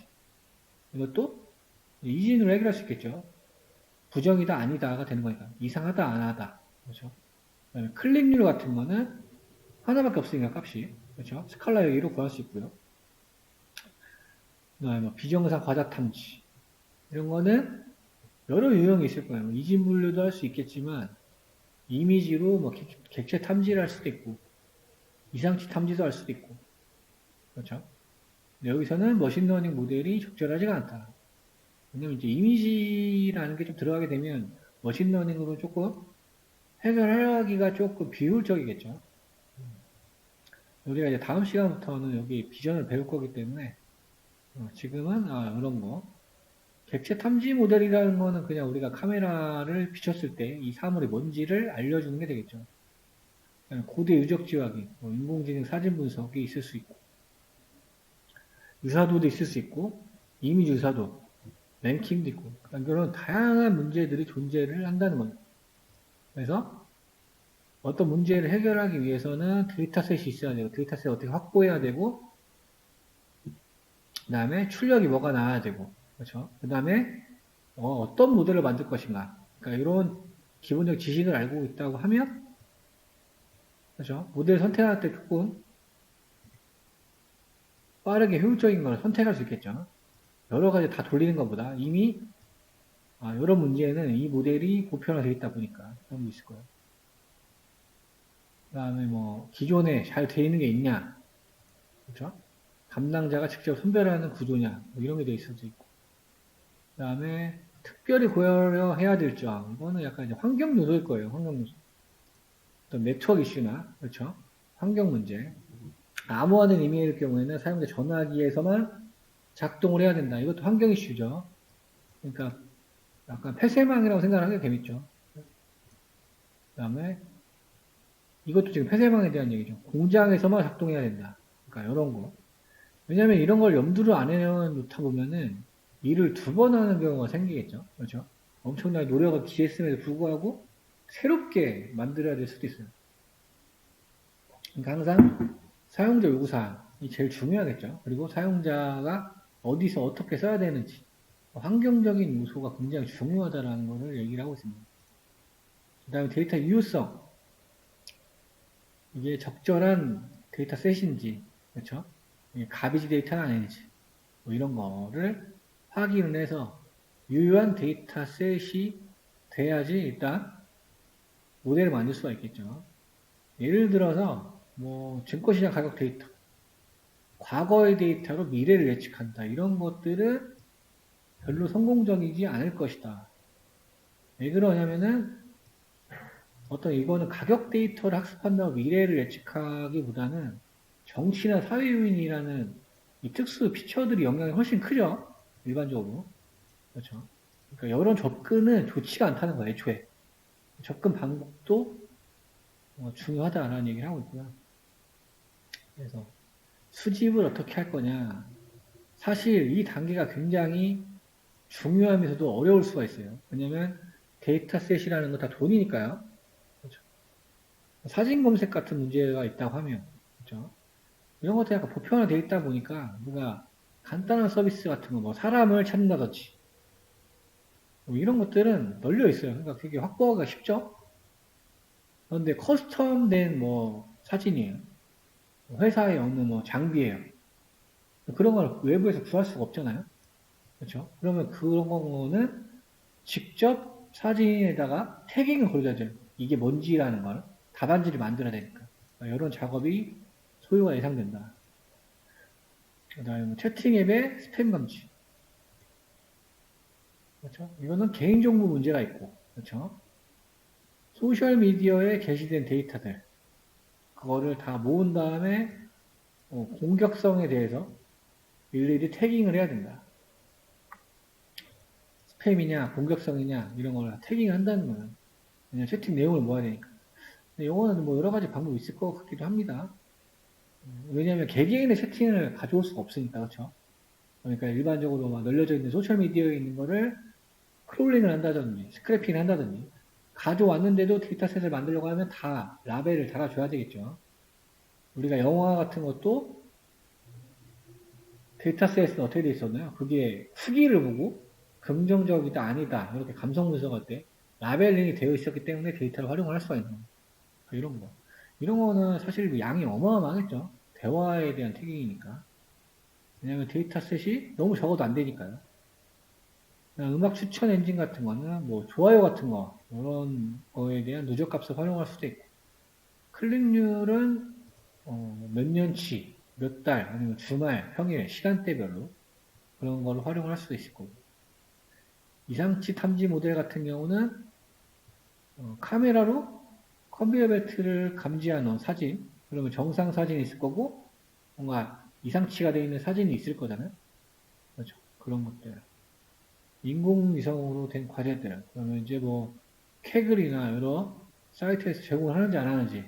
Speaker 1: 이것도 이진으로 해결할 수 있겠죠. 부정이다 아니다가 되는 거니까 이상하다 안 하다. 그렇죠? 그다음에 클릭률 같은 거는 하나밖에 없으니까 값이 그렇죠? 스칼라 여기로 구할 수 있고요. 그다음에 뭐 비정상 과자 탐지 이런 거는 여러 유형이 있을 거예요. 이진 분류도 할 수 있겠지만 이미지로 뭐 객체 탐지를 할 수도 있고 이상치 탐지도 할 수도 있고 그렇죠? 여기서는 머신러닝 모델이 적절하지가 않다. 왜냐면 이제 이미지라는 게 좀 들어가게 되면 머신러닝으로 조금 해결하기가 조금 비효율적이겠죠. 우리가 이제 다음 시간부터는 여기 비전을 배울 거기 때문에 지금은 이런 거 객체 탐지 모델이라는 거는 그냥 우리가 카메라를 비췄을 때 이 사물이 뭔지를 알려주는 게 되겠죠. 고대 유적지 확인, 뭐 인공지능 사진 분석이 있을 수 있고 유사도도 있을 수 있고 이미지 유사도, 랭킹도 있고 그러니까 그런 다양한 문제들이 존재를 한다는 겁니다. 그래서 어떤 문제를 해결하기 위해서는 데이터셋이 있어야 되고 데이터셋을 어떻게 확보해야 되고 그 다음에 출력이 뭐가 나와야 되고 그렇죠. 그 다음에 어떤 모델을 만들 것인가 그러니까 이런 기본적 지식을 알고 있다고 하면 그렇죠. 모델 선택할 때 조금 빠르게 효율적인 걸 선택할 수 있겠죠. 여러 가지 다 돌리는 것보다 이미 이런 문제는 이 모델이 보편화되어 있다 보니까 그런 게 있을 거예요. 그 다음에 뭐 기존에 잘 되어 있는 게 있냐 그렇죠? 담당자가 직접 선별하는 구조냐 뭐 이런 게 되어 있을 수 있고 그 다음에 특별히 고려해야 될 점 이거는 약간 이제 환경 요소일 거예요. 환경 요소 어떤 네트워크 이슈나 그렇죠? 환경 문제 암호화된 이메일일 경우에는 사용자 전화기에서만 작동을 해야 된다. 이것도 환경 이슈죠. 그러니까 약간 폐쇄망이라고 생각하게 되겠죠. 그 다음에 이것도 지금 폐쇄망에 대한 얘기죠. 공장에서만 작동해야 된다. 그러니까 이런 거. 왜냐하면 이런 걸 염두를 안 해놓다 보면은 일을 두 번 하는 경우가 생기겠죠. 그렇죠? 엄청나게 노력을 기했음에도 불구하고 새롭게 만들어야 될 수도 있어요. 그러니까 항상 사용자 요구사항이 제일 중요하겠죠. 그리고 사용자가 어디서 어떻게 써야 되는지 환경적인 요소가 굉장히 중요하다는 것을 얘기를 하고 있습니다. 그 다음에 데이터 유효성 이게 적절한 데이터 셋인지 그렇죠? 이게 가비지 데이터는 아닌지 뭐 이런 거를 확인을 해서 유효한 데이터 셋이 돼야지 일단 모델을 만들 수가 있겠죠. 예를 들어서 뭐 증권시장 가격 데이터 과거의 데이터로 미래를 예측한다. 이런 것들은 별로 성공적이지 않을 것이다. 왜 그러냐면은 어떤 이거는 가격 데이터를 학습한다고 미래를 예측하기보다는 정치나 사회 요인이라는 이 특수 피처들이 영향이 훨씬 크죠. 일반적으로. 그렇죠. 그러니까 이런 접근은 좋지가 않다는 거예요, 애초에. 접근 방법도 중요하다라는 얘기를 하고 있고요. 그래서 수집을 어떻게 할 거냐. 사실 이 단계가 굉장히 중요하면서도 어려울 수가 있어요. 왜냐면 데이터셋이라는 건 다 돈이니까요. 그렇죠. 사진 검색 같은 문제가 있다고 하면, 그렇죠. 이런 것들이 약간 보편화되어 있다 보니까 우리가 간단한 서비스 같은 거, 뭐 사람을 찾는다든지 뭐 이런 것들은 널려 있어요. 그러니까 그게 확보하기가 쉽죠. 그런데 커스텀된 뭐 사진이에요. 회사에 없는 뭐 장비예요. 그런 걸 외부에서 구할 수가 없잖아요. 그렇죠? 그러면 그런 거는 직접 사진에다가 태깅을 걸어줘야죠. 이게 뭔지라는 걸 답안지를 만들어야 되니까. 이런 작업이 소요가 예상된다. 그 다음에 뭐 채팅 앱의 스팸 감지. 그렇죠? 이거는 개인정보 문제가 있고, 그렇죠? 소셜미디어에 게시된 데이터들, 그거를 다 모은 다음에 공격성에 대해서 일일이 태깅을 해야 된다. 스팸이냐, 공격성이냐, 이런 걸 태깅을 한다는 거는 그냥 채팅 내용을 모아야 되니까. 근데 이거는 뭐 여러 가지 방법이 있을 것 같기도 합니다. 왜냐하면 개개인의 채팅을 가져올 수가 없으니까, 그렇죠? 그러니까 일반적으로 막 널려져 있는 소셜미디어에 있는 거를 크롤링을 한다든지, 스크래핑을 한다든지, 가져왔는데도 데이터셋을 만들려고 하면 다 라벨을 달아줘야 되겠죠. 우리가 영화 같은 것도 데이터셋은 어떻게 돼 있었나요? 그게 후기를 보고 긍정적이다, 아니다, 이렇게 감성 분석할 때 라벨링이 되어 있었기 때문에 데이터를 활용할 수가 있는 거예요. 이런 거. 이런 거는 사실 양이 어마어마하겠죠. 대화에 대한 태깅이니까. 왜냐면 데이터셋이 너무 적어도 안 되니까요. 음악 추천 엔진 같은 거는 뭐 좋아요 같은 거 이런 거에 대한 누적 값을 활용할 수도 있고 클릭률은 몇 년치, 몇 달, 아니면 주말, 평일, 시간대별로 그런 걸 활용할 수도 있을 거고 이상치 탐지 모델 같은 경우는 카메라로 컨베이어 벨트를 감지하는 사진 그러면 정상 사진이 있을 거고 뭔가 이상치가 되어 있는 사진이 있을 거잖아요. 그렇죠. 그런 것들. 인공위성으로 된 과제들, 그러면 이제 뭐, 캐글이나 여러 사이트에서 제공을 하는지 안 하는지,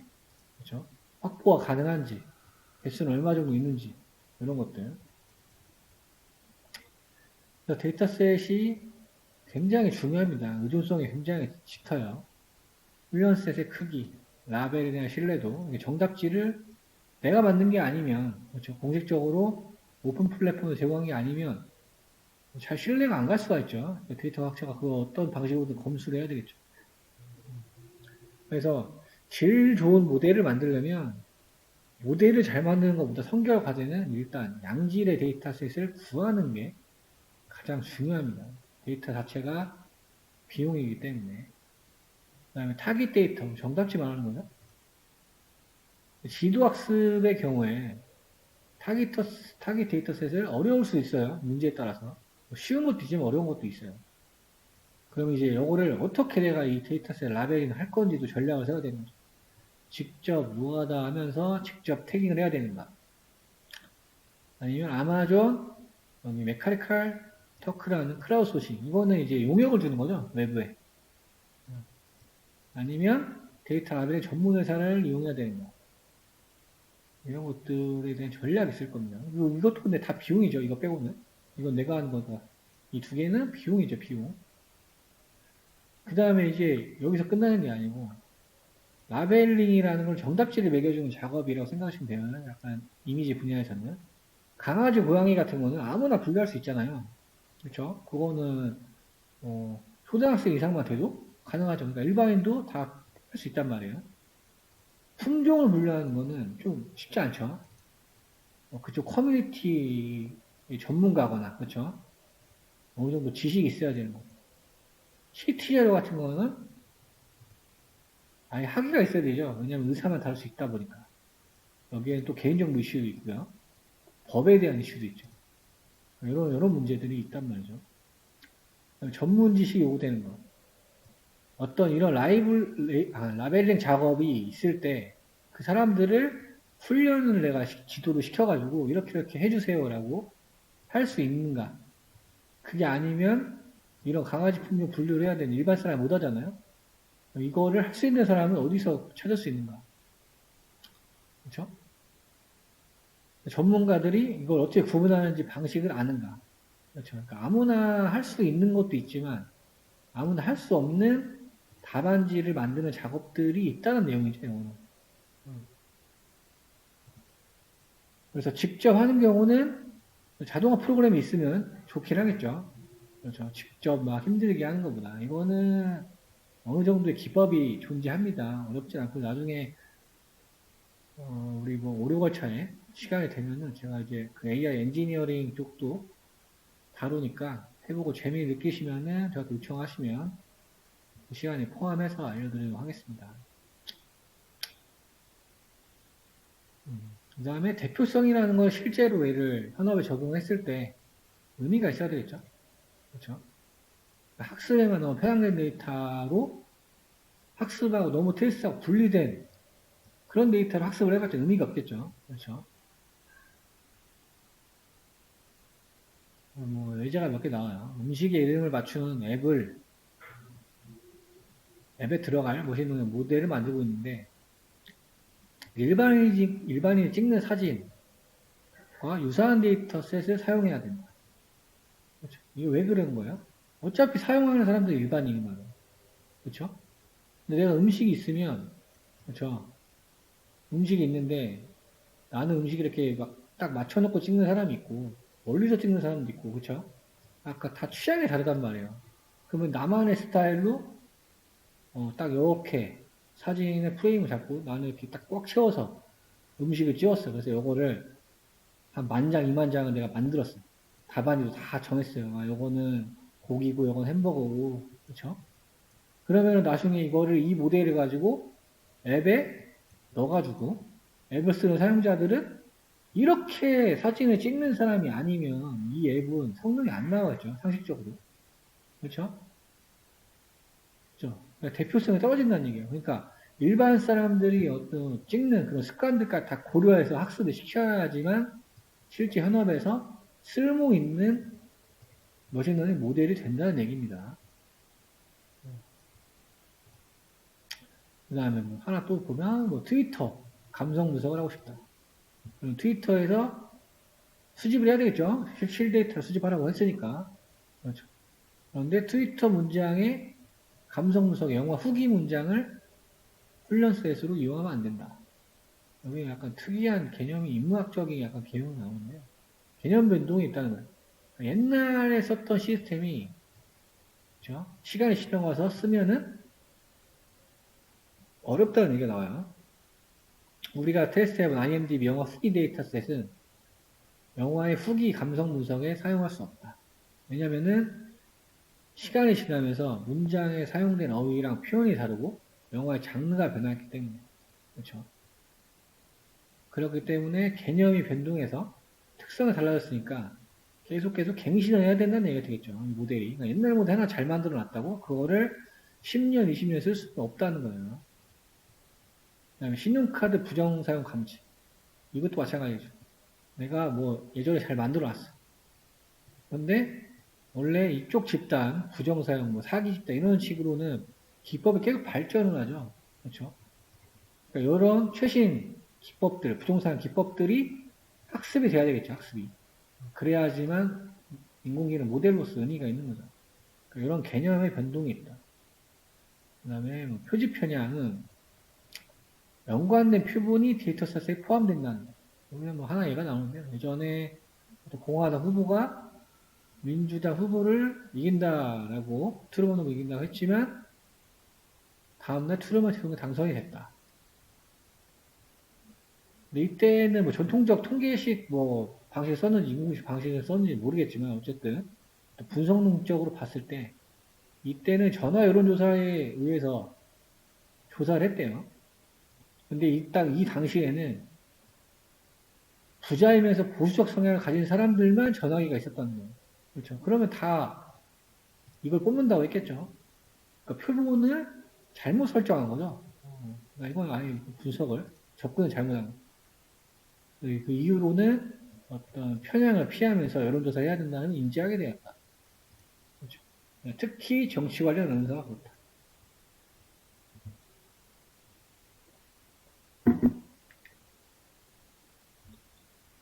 Speaker 1: 그렇죠? 확보가 가능한지, 개수는 얼마 정도 있는지, 이런 것들. 그래서 데이터셋이 굉장히 중요합니다. 의존성이 굉장히 짙어요. 훈련셋의 크기, 라벨에 대한 신뢰도, 정답지를 내가 만든 게 아니면, 그렇죠? 공식적으로 오픈 플랫폼을 제공한 게 아니면 잘 신뢰가 안 갈 수가 있죠. 데이터 학자가 그 어떤 방식으로든 검수를 해야 되겠죠. 그래서 제일 좋은 모델을 만들려면 모델을 잘 만드는 것보다 선결 과제는 일단 양질의 데이터셋을 구하는 게 가장 중요합니다. 데이터 자체가 비용이기 때문에. 그 다음에 타깃 데이터, 정답지 말하는 거죠. 지도학습의 경우에 타깃 데이터셋을 어려울 수 있어요. 문제에 따라서. 쉬운 것도 있지만 어려운 것도 있어요. 그럼 이제 이거를 어떻게 내가 이 데이터셋 라벨링 할 건지도 전략을 세워야 되는 거죠. 직접 노하다 하면서 직접 태깅을 해야 되는가. 아니면 아마존, 메카니컬 터크라는 크라우드 소싱. 이거는 이제 용역을 주는 거죠. 외부에. 아니면 데이터 라벨링 전문 회사를 이용해야 되는가. 이런 것들에 대한 전략이 있을 겁니다. 이것도 근데 다 비용이죠. 이거 빼고는. 이건 내가 하는 거다. 이 두 개는 비용이죠. 비용. 그 다음에 이제 여기서 끝나는 게 아니고 라벨링이라는 걸 정답지를 매겨주는 작업이라고 생각하시면 돼요. 약간 이미지 분야에서는. 강아지, 고양이 같은 거는 아무나 분류할 수 있잖아요. 그렇죠? 그거는 초등학생 이상만 돼도 가능하죠. 그러니까 일반인도 다 할 수 있단 말이에요. 품종을 분류하는 거는 좀 쉽지 않죠. 그쪽 커뮤니티 전문가거나 그렇죠? 어느 정도 지식이 있어야 되는 거. CT 자료 같은 거는 아예 학위가 있어야 되죠. 왜냐하면 의사만 다룰 수 있다 보니까. 여기에는 또 개인정보 이슈도 있고요. 법에 대한 이슈도 있죠. 이런 문제들이 있단 말이죠. 전문 지식이 요구되는 거. 어떤 이런 라벨링 작업이 있을 때 그 사람들을 훈련을 내가 지도를 시켜가지고 이렇게 해주세요라고 할 수 있는가? 그게 아니면 이런 강아지 품종 분류를 해야 되는 일반 사람이 못 하잖아요? 이거를 할 수 있는 사람은 어디서 찾을 수 있는가? 그렇죠? 전문가들이 이걸 어떻게 구분하는지 방식을 아는가? 그렇죠? 그러니까 아무나 할 수 있는 것도 있지만 아무나 할 수 없는 답안지를 만드는 작업들이 있다는 내용이죠, 이거는. 그래서 직접 하는 경우는 자동화 프로그램이 있으면 좋긴 하겠죠. 그렇죠. 직접 막 힘들게 하는 것보다. 이거는 어느 정도의 기법이 존재합니다. 어렵지 않고 나중에 우리 뭐 오류걸차에 시간이 되면은 제가 이제 그 AI 엔지니어링 쪽도 다루니까 해보고 재미 느끼시면은 저한테 요청하시면 그 시간에 포함해서 알려드리도록 하겠습니다. 그 다음에 대표성이라는 건 실제로 얘를 현업에 적용했을 때 의미가 있어야 되겠죠. 그렇죠. 학습에만 너무 편향된 데이터로 학습하고 너무 테스트하고 분리된 그런 데이터로 학습을 해봤자 의미가 없겠죠. 그렇죠. 뭐 예제가 몇 개 나와요. 음식의 이름을 맞추는 앱에 들어갈 머신러닝 모델을 만들고 있는데 일반인이 찍는 사진과 유사한 데이터셋을 사용해야 된다. 그렇죠. 이게 왜 그런 거예요? 어차피 사용하는 사람들이 일반인이 말이에요. 그렇죠? 근데 내가 음식이 있으면 그렇죠. 음식이 있는데 나는 음식 이렇게 막 딱 맞춰놓고 찍는 사람이 있고 멀리서 찍는 사람도 있고 그렇죠? 아까 다 취향이 다르단 말이에요. 그러면 나만의 스타일로 딱 이렇게 사진의 프레임을 잡고 나는 이렇게 딱 꽉 채워서 음식을 찍었어. 그래서 요거를 한 10,000장, 20,000장을 내가 만들었어. 답안지도 다 정했어요. 아, 요거는 고기고, 요건 햄버거고, 그쵸? 그러면 나중에 이거를 이 모델을 가지고 앱에 넣어가지고 앱을 쓰는 사용자들은 이렇게 사진을 찍는 사람이 아니면 이 앱은 성능이 안 나와죠. 상식적으로. 그렇죠? 그렇죠? 그러니까 대표성이 떨어진다는 얘기예요. 그러니까 일반 사람들이 어떤 찍는 그런 습관들까지 다 고려해서 학습을 시켜야지만 실제 현업에서 쓸모 있는 머신러닝 모델이 된다는 얘기입니다. 그 다음에 뭐 하나 또 보면 뭐 트위터 감성 분석을 하고 싶다. 그럼 트위터에서 수집을 해야 되겠죠. 실질 데이터를 수집하라고 했으니까. 그렇죠. 그런데 트위터 문장의 감성 분석 영화 후기 문장을 훈련셋으로 이용하면 안 된다. 여기 약간 특이한 개념이 인문학적인 약간 개념이 나오는데 개념 변동이 있다는 거예요. 옛날에 썼던 시스템이 그렇죠? 시간이 지나가서 쓰면은 어렵다는 얘기가 나와요. 우리가 테스트해본 IMDb 영화 후기 데이터셋은 영화의 후기 감성 분석에 사용할 수 없다. 왜냐면은 시간이 지나면서 문장에 사용된 어휘랑 표현이 다르고 영화의 장르가 변했기 때문에 그렇죠. 그렇기 때문에 개념이 변동해서 특성이 달라졌으니까 계속 갱신을 해야 된다는 얘기가 되겠죠. 이 모델이. 그러니까 옛날 모델 하나 잘 만들어 놨다고 그거를 10년, 20년 쓸 수가 없다는 거예요. 그 다음에 신용카드 부정사용 감지. 이것도 마찬가지죠. 내가 뭐 예전에 잘 만들어 놨어. 그런데 원래 이쪽 집단, 부정사용, 뭐 사기 집단 이런 식으로는 기법이 계속 발전을 하죠. 그렇죠? 그러니까 이런 최신 기법들, 부동산 기법들이 학습이 돼야 되겠죠, 학습이. 그래야지만 인공지능 모델로서 의미가 있는 거죠. 그러니까 이런 개념의 변동이 있다. 그 다음에 뭐 표지 편향은 연관된 표본이 데이터셋에 포함된다는 거. 여기는 뭐 하나 얘가 나오는데요. 예전에 공화당 후보가 민주당 후보를 이긴다라고 트루먼 후보 이긴다고 했지만 다음날 트루먼 대통령이 당선이 됐다. 근데 이때는 뭐 전통적 통계식 뭐 방식을 썼는지 인공식 방식을 썼는지 모르겠지만 어쨌든 분석론적으로 봤을 때 이때는 전화 여론조사에 의해서 조사를 했대요. 근데 딱 이 당시에는 부자이면서 보수적 성향을 가진 사람들만 전화기가 있었다는 거예요. 그렇죠. 그러면 다 이걸 뽑는다고 했겠죠. 그러니까 표본을 잘못 설정한 거죠. 그러니까 이건 아예 분석을, 접근을 잘못한 거. 그 이후로는 어떤 편향을 피하면서 여론조사를 해야 된다는 걸 인지하게 되었다. 그렇죠. 특히 정치 관련 언론사가 그렇다.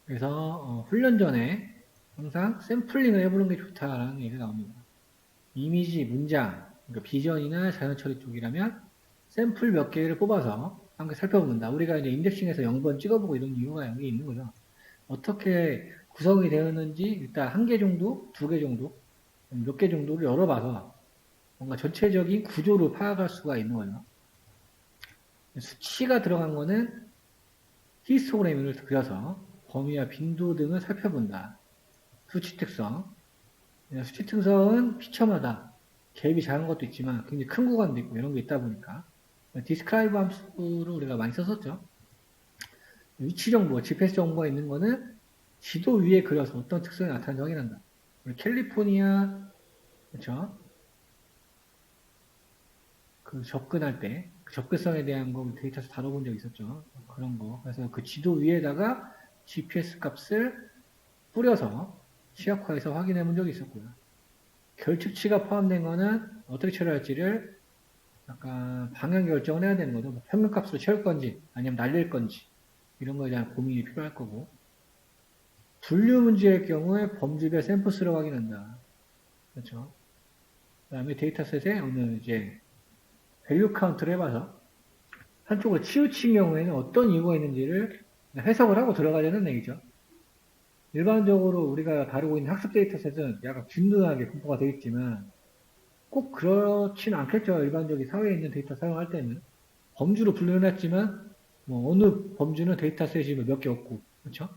Speaker 1: 그래서 훈련 전에 항상 샘플링을 해보는 게 좋다라는 얘기가 나옵니다. 이미지, 문장, 그러니까 비전이나 자연 처리 쪽이라면 샘플 몇 개를 뽑아서 함께 살펴본다. 우리가 이제 인덱싱에서 0번 찍어보고 이런 이유가 여기 있는 거죠. 어떻게 구성이 되었는지 일단 한 개 정도, 두 개 정도, 몇 개 정도를 열어봐서 뭔가 전체적인 구조를 파악할 수가 있는 거죠. 수치가 들어간 거는 히스토그램을 그려서 범위와 빈도 등을 살펴본다. 수치 특성. 수치 특성은 피처마다 갭이 작은 것도 있지만 굉장히 큰 구간도 있고 이런 게 있다 보니까 디스크라이브 함수를 우리가 많이 썼었죠. 위치 정보, GPS 정보가 있는 거는 지도 위에 그려서 어떤 특성이 나타나는지 확인한다. 우리 캘리포니아, 그렇죠? 그 접근할 때, 그 접근성에 대한 거 데이터에서 다뤄본 적 있었죠. 그런 거. 그래서 그 지도 위에다가 GPS 값을 뿌려서 시각화해서 확인해 본 적이 있었고요. 결측치가 포함된 거는 어떻게 처리할지를 약간 방향 결정을 해야 되는 거죠. 뭐 평균값으로 채울 건지, 아니면 날릴 건지, 이런 거에 대한 고민이 필요할 거고. 분류 문제의 경우에 범주별 샘플수를 확인한다. 그렇죠. 그 다음에 데이터셋에 어느 이제 밸류 카운트를 해봐서 한쪽으로 치우친 경우에는 어떤 이유가 있는지를 해석을 하고 들어가야 되는 얘기죠. 일반적으로 우리가 다루고 있는 학습 데이터셋은 약간 균등하게 분포가 되어 있지만 꼭 그렇지는 않겠죠. 일반적인 사회에 있는 데이터 사용할 때는. 범주로 분류해놨지만 뭐 어느 범주는 데이터셋이 몇 개 없고 그렇죠?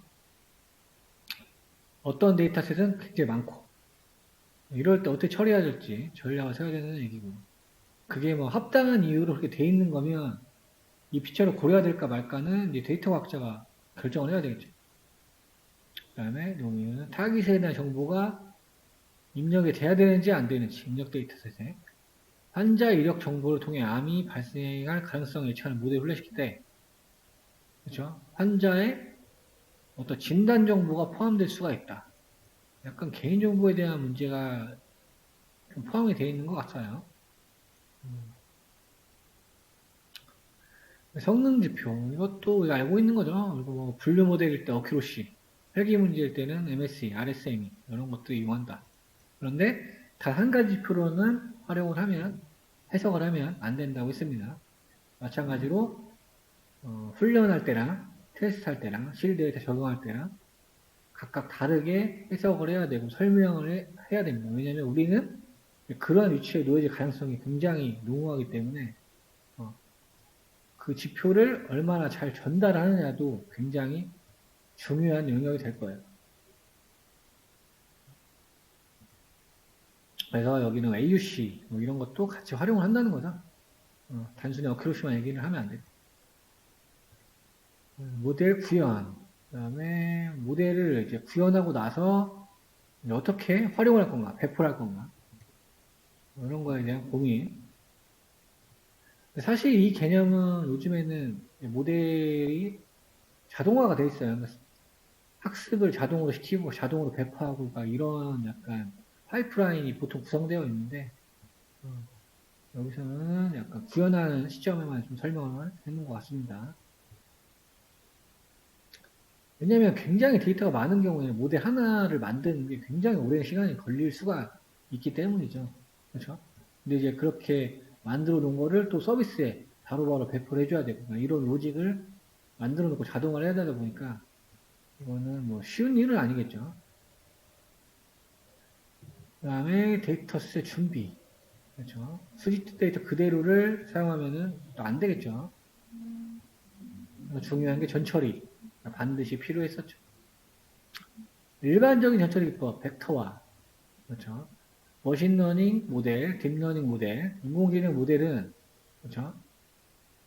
Speaker 1: 어떤 데이터셋은 굉장히 많고 이럴 때 어떻게 처리해야 될지 전략을 세워야 되는 얘기고 그게 뭐 합당한 이유로 그렇게 돼 있는 거면 이 피처를 고려해야 될까 말까는 이제 데이터 과학자가 결정을 해야 되겠죠. 그 다음에 용이는 타깃에 대한 정보가 입력이 돼야 되는지 안 되는지 입력 데이터셋에 환자 이력 정보를 통해 암이 발생할 가능성을 예측하는 모델을 훈련시킬 때 그렇죠? 환자의 어떤 진단 정보가 포함될 수가 있다. 약간 개인정보에 대한 문제가 좀 포함이 되어 있는 것 같아요. 성능지표, 이것도 우리가 알고 있는 거죠. 그리고 뭐 분류 모델일 때 어큐로시, 회귀 문제일 때는 MSE, RSME, 이런 것도 이용한다. 그런데 단 한 가지 지표로는 활용을 하면, 해석을 하면 안 된다고 했습니다. 마찬가지로, 훈련할 때랑, 테스트할 때랑, 실드에다 적용할 때랑, 각각 다르게 해석을 해야 되고 설명을 해야 됩니다. 왜냐하면 우리는 그런 위치에 놓여질 가능성이 굉장히 농후하기 때문에 그 지표를 얼마나 잘 전달하느냐도 굉장히 중요한 영역이 될 거예요. 그래서 여기는 AUC 뭐 이런 것도 같이 활용을 한다는 거죠. 단순히 어크로시만 얘기를 하면 안 돼요. 모델 구현, 그 다음에 모델을 이제 구현하고 나서 어떻게 활용을 할 건가, 배포를 할 건가, 뭐 이런 거에 대한 고민. 사실 이 개념은 요즘에는 모델이 자동화가 돼 있어요. 학습을 자동으로 시키고 자동으로 배포하고 이런 약간 파이프라인이 보통 구성되어 있는데 여기서는 약간 구현하는 시점에만 좀 설명을 해놓은 것 같습니다. 왜냐하면 굉장히 데이터가 많은 경우에 모델 하나를 만드는 게 굉장히 오랜 시간이 걸릴 수가 있기 때문이죠. 그렇죠? 근데 이제 그렇게 만들어 놓은 거를 또 서비스에 바로바로 배포를 해줘야 되고 이런 로직을 만들어 놓고 자동화를 해야 되다 보니까 이거는 뭐 쉬운 일은 아니겠죠. 그 다음에 데이터셋 준비. 그렇죠. 수집 데이터 그대로를 사용하면은 또 안 되겠죠. 중요한 게 전처리. 반드시 필요했었죠. 일반적인 전처리 기법, 벡터화. 그렇죠. 머신러닝 모델, 딥러닝 모델, 인공지능 모델은, 그렇죠.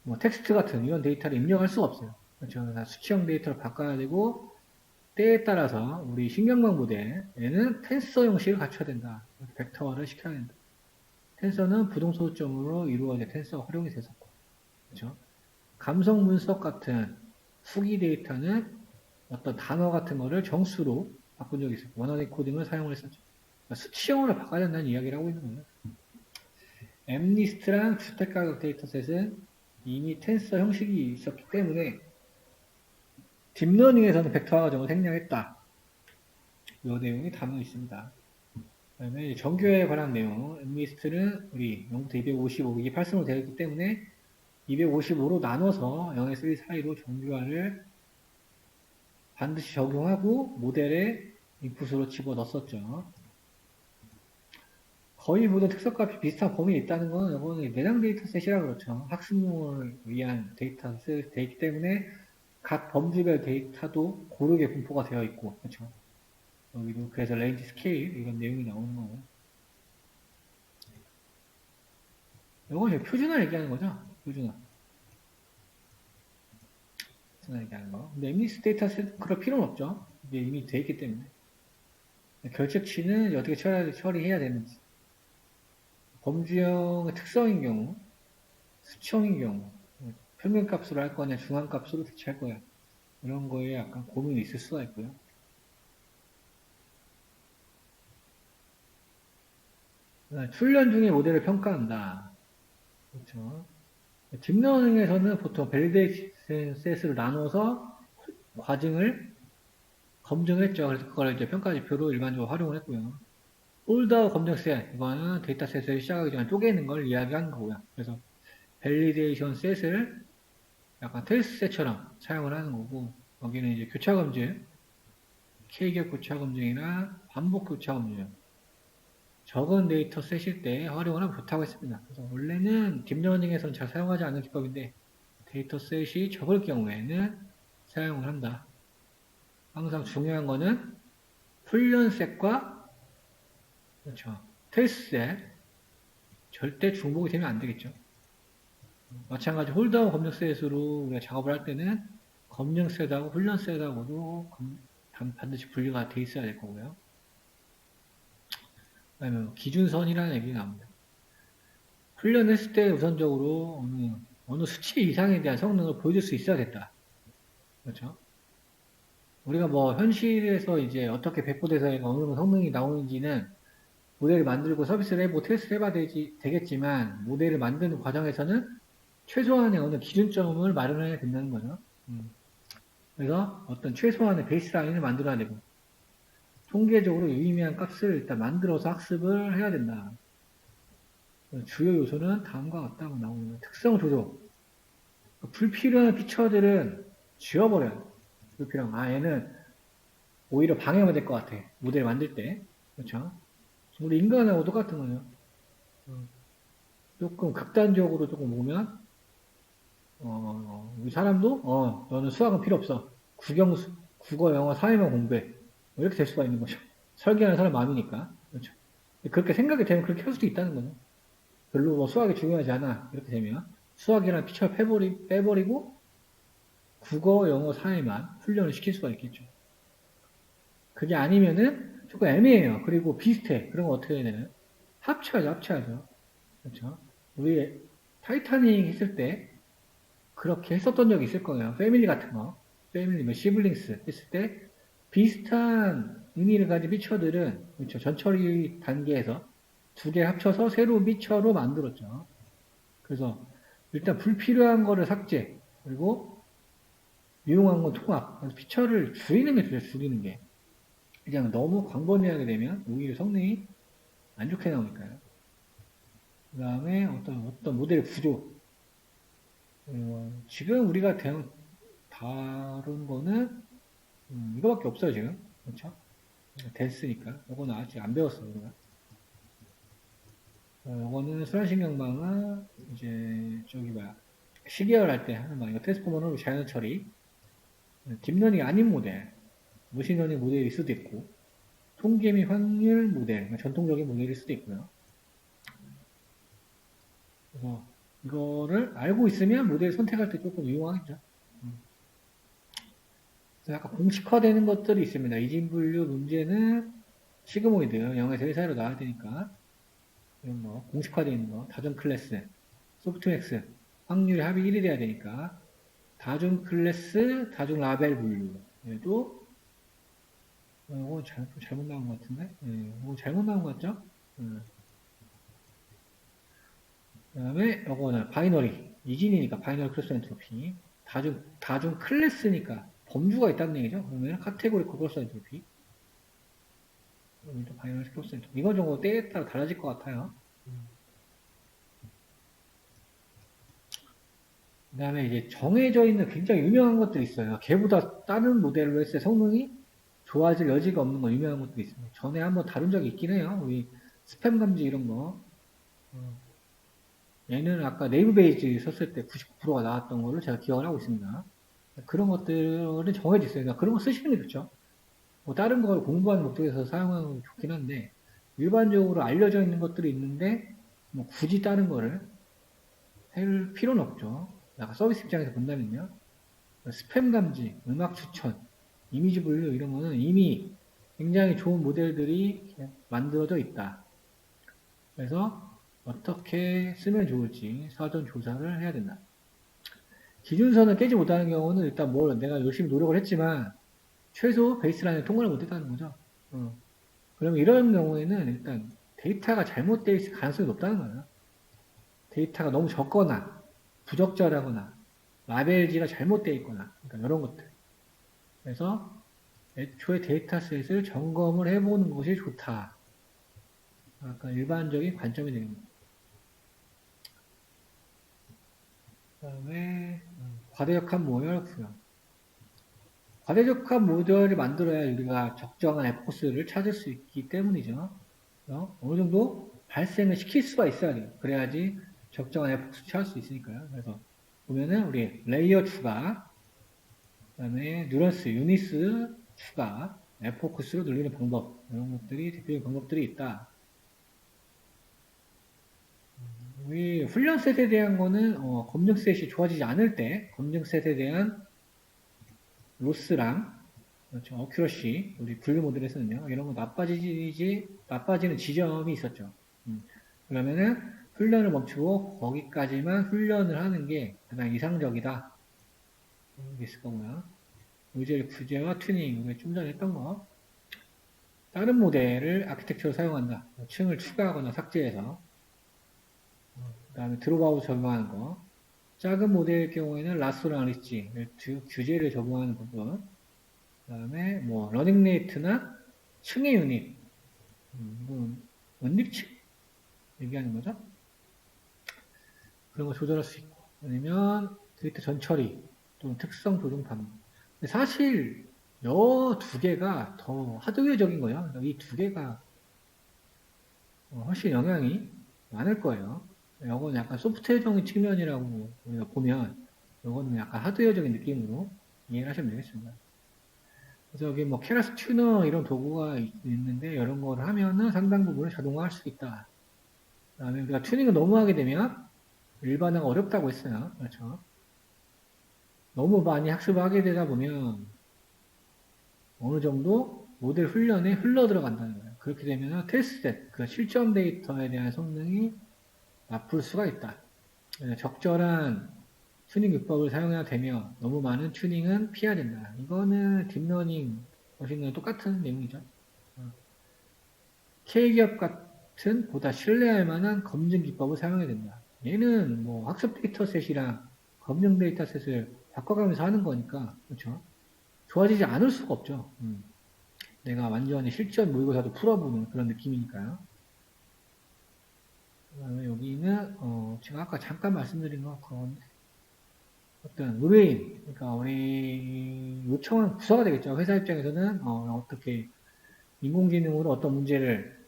Speaker 1: 뭐 텍스트 같은 이런 데이터를 입력할 수가 없어요. 그렇죠. 다 수치형 데이터를 바꿔야 되고, 때에 따라서 우리 신경망 모델에는 텐서 형식을 갖춰야 된다. 벡터화를 시켜야 된다. 텐서는 부동소점으로 이루어진 텐서가 활용이 됐었고, 그렇죠? 감성 분석 같은 후기 데이터는 어떤 단어 같은 거를 정수로 바꾼 적이 있었고, 원어닝 코딩을 사용을 했었죠. 그러니까 수치형으로 바꿔야 된다는 이야기를 하고 있는 거예요. 엠리스트랑 주택가격 데이터셋은 이미 텐서 형식이 있었기 때문에 딥러닝에서는 벡터화 과정을 생략했다. 이 내용이 담겨 있습니다. 그 다음에 정교에 관한 내용, 엠리스트는 우리 0부터 255, 이게 8승으로 되어 있기 때문에 255로 나눠서 0에서 1 사이로 정교화를 반드시 적용하고 모델에 인풋으로 집어넣었었죠. 거의 모든 특성값이 비슷한 범위에 있다는 건 이거는 내장 데이터셋이라 그렇죠. 학습용을 위한 데이터셋이 되어 있기 때문에 각 범주별 데이터도 고르게 분포가 되어 있고, 그렇죠. 여기도 그래서 레인지 스케일 이런 내용이 나오는 거예요. 이건 표준화 얘기하는 거죠. 표준화. 표준화 얘기하는 거. 근데 엠리스 데이터셋 그럴 필요는 없죠. 이게 이미 되어 있기 때문에. 결책치는 어떻게 처리해야 되는지. 범주형의 특성인 경우, 수치형인 경우, 평균값으로 할 거냐, 중앙값으로 대체할 거야. 이런 거에 약간 고민이 있을 수가 있고요. 훈련 중에 모델을 평가한다. 그렇죠. 딥러닝에서는 보통 밸리데이션 셋으로 나눠서 과정을 검증했죠. 그래서 그걸 이제 평가 지표로 일반적으로 활용을 했고요. 홀더 검증 셋, 이거는 데이터셋을 시작하기 전에 쪼개는 걸 이야기하는 거고요. 그래서 밸리데이션 셋을 약간 테스트 셋처럼 사용을 하는 거고, 여기는 이제 교차 검증, K격 교차 검증이나 반복 교차 검증, 적은 데이터 셋일 때 활용을 하면 좋다고 했습니다. 그래서 원래는 딥러닝에서는 잘 사용하지 않는 기법인데 데이터 셋이 적을 경우에는 사용을 한다. 항상 중요한 거는 훈련 셋과 그렇죠. 테스트 셋 절대 중복이 되면 안 되겠죠. 마찬가지 홀더하고 검증 셋으로 우리가 작업을 할 때는 검증 셋하고 훈련 셋하고도 반드시 분리가 돼 있어야 될 거고요. 그다음에 기준선이라는 얘기가 나옵니다. 훈련했을 때 우선적으로 어느 수치 이상에 대한 성능을 보여줄 수 있어야겠다. 그렇죠? 우리가 뭐 현실에서 이제 어떻게 배포돼서 어느 정도 성능이 나오는지는 모델을 만들고 서비스를 해보고 테스트를 해봐야 되겠지만 모델을 만드는 과정에서는 최소한의 어느 기준점을 마련해야 된다는 거죠. 그래서 어떤 최소한의 베이스라인을 만들어야 되고 통계적으로 유의미한 값을 일단 만들어서 학습을 해야 된다. 주요 요소는 다음과 같다고 나오는 특성 조정. 불필요한 피처들은 지워버려요. 불필요한. 얘는 오히려 방해가 될 것 같아. 모델 만들 때. 그렇죠? 우리 인간하고 똑같은 거예요. 조금 극단적으로 조금 보면, 우리 사람도, 너는 수학은 필요 없어. 국어, 영어, 사회만 공부해. 뭐 이렇게 될 수가 있는 거죠. 설계하는 사람 마음이니까. 그렇죠. 그렇게 생각이 되면 그렇게 할 수도 있다는 거죠. 별로 뭐 수학이 중요하지 않아. 이렇게 되면. 수학이랑 피처를 빼버리고, 국어, 영어, 사회만 훈련을 시킬 수가 있겠죠. 그게 아니면은 조금 애매해요. 그리고 비슷해. 그런 거 어떻게 해야 되나요? 합쳐야죠. 그렇죠? 우리 타이타닉 했을 때 그렇게 했었던 적이 있을 거예요. 패밀리 같은 거. 패밀리, 뭐 시블링스 했을 때 비슷한 의미를 가진 피처들은 그렇죠. 전처리 단계에서 두 개 합쳐서 새로운 피처로 만들었죠. 그래서 일단 불필요한 거를 삭제, 그리고 유용한 건 통합. 그래서 피처를 줄이는 게 좋아요. 줄이는 게. 그냥 너무 광범위하게 되면 오히려 성능이 안 좋게 나오니까요. 그 다음에 어떤 모델 구조. 지금 우리가 다룬 거는 이거밖에 없어요 지금. 그렇죠? 됐으니까. 이거는 아직 안 배웠어요 우리가. 이거는 순환신경망은 이제 시계열 할 때 하는 거. 이거 트랜스포머로 자연 처리. 딥러닝이 아닌 모델, 머신러닝 모델일 수도 있고, 통계 및 확률 모델, 그러니까 전통적인 모델일 수도 있고요. 그래서 이거를 알고 있으면 모델 선택할 때 조금 유용하겠죠. 그래서 약간 공식화되는 것들이 있습니다. 이진분류 문제는 시그모이드 0에서 1 사이로 나와야 되니까 이런 거, 공식화되어 있는 거, 다중 클래스, 소프트맥스, 확률이 합이 1이 돼야 되니까, 다중 클래스, 다중 라벨 분류. 얘도, 이거 잘못 나온 것 같은데? 예, 이거 잘못 나온 것 같죠? 그 다음에, 이거는 바이너리. 이진이니까 바이너리 크로스 엔트로피. 다중 클래스니까 범주가 있다는 얘기죠. 그러면 카테고리 크로스 엔트로피. 여기도 바이너리 크로스 엔트로피. 이건 좀 때에 따라 달라질 것 같아요. 그 다음에 이제 정해져 있는 굉장히 유명한 것들이 있어요. 걔보다 다른 모델로 했을 때 성능이 좋아질 여지가 없는 거 유명한 것들이 있어요. 전에 한번 다룬 적이 있긴 해요. 우리 스팸 감지 이런 거. 얘는 아까 네이브 베이지 썼을 때 99%가 나왔던 걸로 제가 기억을 하고 있습니다. 그런 것들은 정해져 있어요. 그러니까 그런 거 쓰시는 게 좋죠. 뭐 다른 걸 공부하는 목적에서 사용하는 게 좋긴 한데 일반적으로 알려져 있는 것들이 있는데 뭐 굳이 다른 거를 할 필요는 없죠. 약간 서비스 입장에서 본다면요. 스팸 감지, 음악 추천, 이미지 분류 이런 거는 이미 굉장히 좋은 모델들이 만들어져 있다. 그래서 어떻게 쓰면 좋을지 사전 조사를 해야 된다. 기준선을 깨지 못하는 경우는 일단 뭘 내가 열심히 노력을 했지만 최소 베이스라인을 통과를 못했다는 거죠. 그러면 이런 경우에는 일단 데이터가 잘못되어 있을 가능성이 높다는 거예요. 데이터가 너무 적거나 부적절하거나 라벨지가 잘못되어 있거나 그러니까 이런 것들. 그래서 애초에 데이터셋을 점검을 해보는 것이 좋다. 약간 일반적인 관점이 되는 거예요. 그 다음에 과대적합 모델 구현. 과대적합 모델을 만들어야 우리가 적정한 에포스를 찾을 수 있기 때문이죠. 어느 정도 발생을 시킬 수가 있어야 돼요. 그래야지 적정한 에포스 찾을 수 있으니까요. 그래서 보면은 우리 레이어 추가, 그 다음에 뉴런스, 유니스 추가, 에포크스로 늘리는 방법 이런 것들이 대표적인 방법들이 있다. 우리 훈련셋에 대한 거는 검증셋이 좋아지지 않을 때 검증셋에 대한 로스랑 그렇죠. 어큐러시 우리 분류 모델에서는요. 이런 거 나빠지는 지점이 있었죠. 그러면은 훈련을 멈추고 거기까지만 훈련을 하는 게 가장 이상적이다. 이게 있을 거고요. 모델 구제와 튜닝, 우리가 좀 전에 했던 거. 다른 모델을 아키텍처로 사용한다. 층을 추가하거나 삭제해서. 그 다음에 드롭아웃 적용하는 거. 작은 모델의 경우에는 라소랑 리치, 규제를 적용하는 부분. 그 다음에 뭐 러닝 레이트나 층의 유닛. 이건 원립층 얘기하는 거죠. 그런 거 조절할 수 있고. 아니면 데이터 전처리 또는 특성 조정 방법. 사실 이 두 개가 더 하드웨어적인 거예요. 이 두 개가 훨씬 영향이 많을 거예요. 이건 약간 소프트웨어적인 측면이라고 우리가 보면 이거는 약간 하드웨어적인 느낌으로 이해를 하시면 되겠습니다. 그래서 여기 뭐 케라스 튜너 이런 도구가 있는데 이런 거를 하면은 상당 부분을 자동화할 수 있다. 그다음에 우리가 튜닝을 너무 하게 되면 일반화가 어렵다고 했어요. 그렇죠? 너무 많이 학습을 하게 되다 보면 어느 정도 모델 훈련에 흘러 들어간다는 거예요. 그렇게 되면 테스트셋, 그 실전 데이터에 대한 성능이 나쁠 수가 있다. 적절한 튜닝 기법을 사용해야 되며 너무 많은 튜닝은 피해야 된다. 이거는 딥러닝 머신과 똑같은 내용이죠. K기업 같은 보다 신뢰할 만한 검증 기법을 사용해야 된다. 얘는 뭐 학습 데이터셋이랑 검증 데이터셋을 바꿔가면서 하는 거니까 그렇죠. 좋아지지 않을 수가 없죠. 내가 완전히 실전 모의고사도 풀어보는 그런 느낌이니까요. 그 다음에 여기는 제가 아까 잠깐 말씀드린 거 그건 어떤 의뢰인, 그러니까 우리 요청한 부서가 되겠죠. 회사 입장에서는 어떻게 인공지능으로 어떤 문제를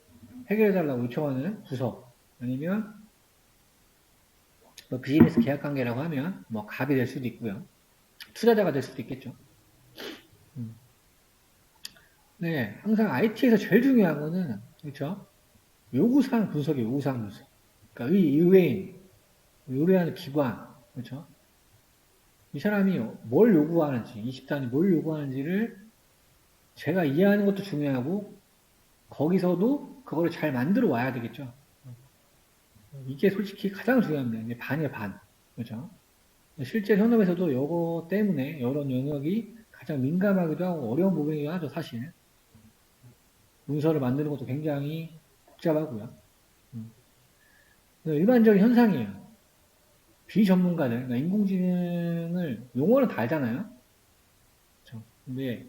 Speaker 1: 해결해달라고 요청하는 부서, 아니면 뭐 비즈니스 계약 관계라고 하면 뭐 갑이 될 수도 있고요. 투자자가 될 수도 있겠죠. 네, 항상 IT에서 제일 중요한 거는 그렇죠. 요구사항 분석이에요. 요구사항 분석. 그러니까 이 의뢰인, 의뢰하는 기관, 그렇죠. 이 사람이 뭘 요구하는지, 20단이 뭘 요구하는지를 제가 이해하는 것도 중요하고, 거기서도 그걸 잘 만들어 와야 되겠죠. 이게 솔직히 가장 중요합니다. 이제 반이에요, 반. 그렇죠? 실제 현업에서도 이거 때문에 여러 영역이 가장 민감하기도 하고 어려운 부분이기도 하죠, 사실. 문서를 만드는 것도 굉장히 복잡하고요. 일반적인 현상이에요. 비전문가들, 그러니까 인공지능을 용어는 다 알잖아요. 그렇죠? 근데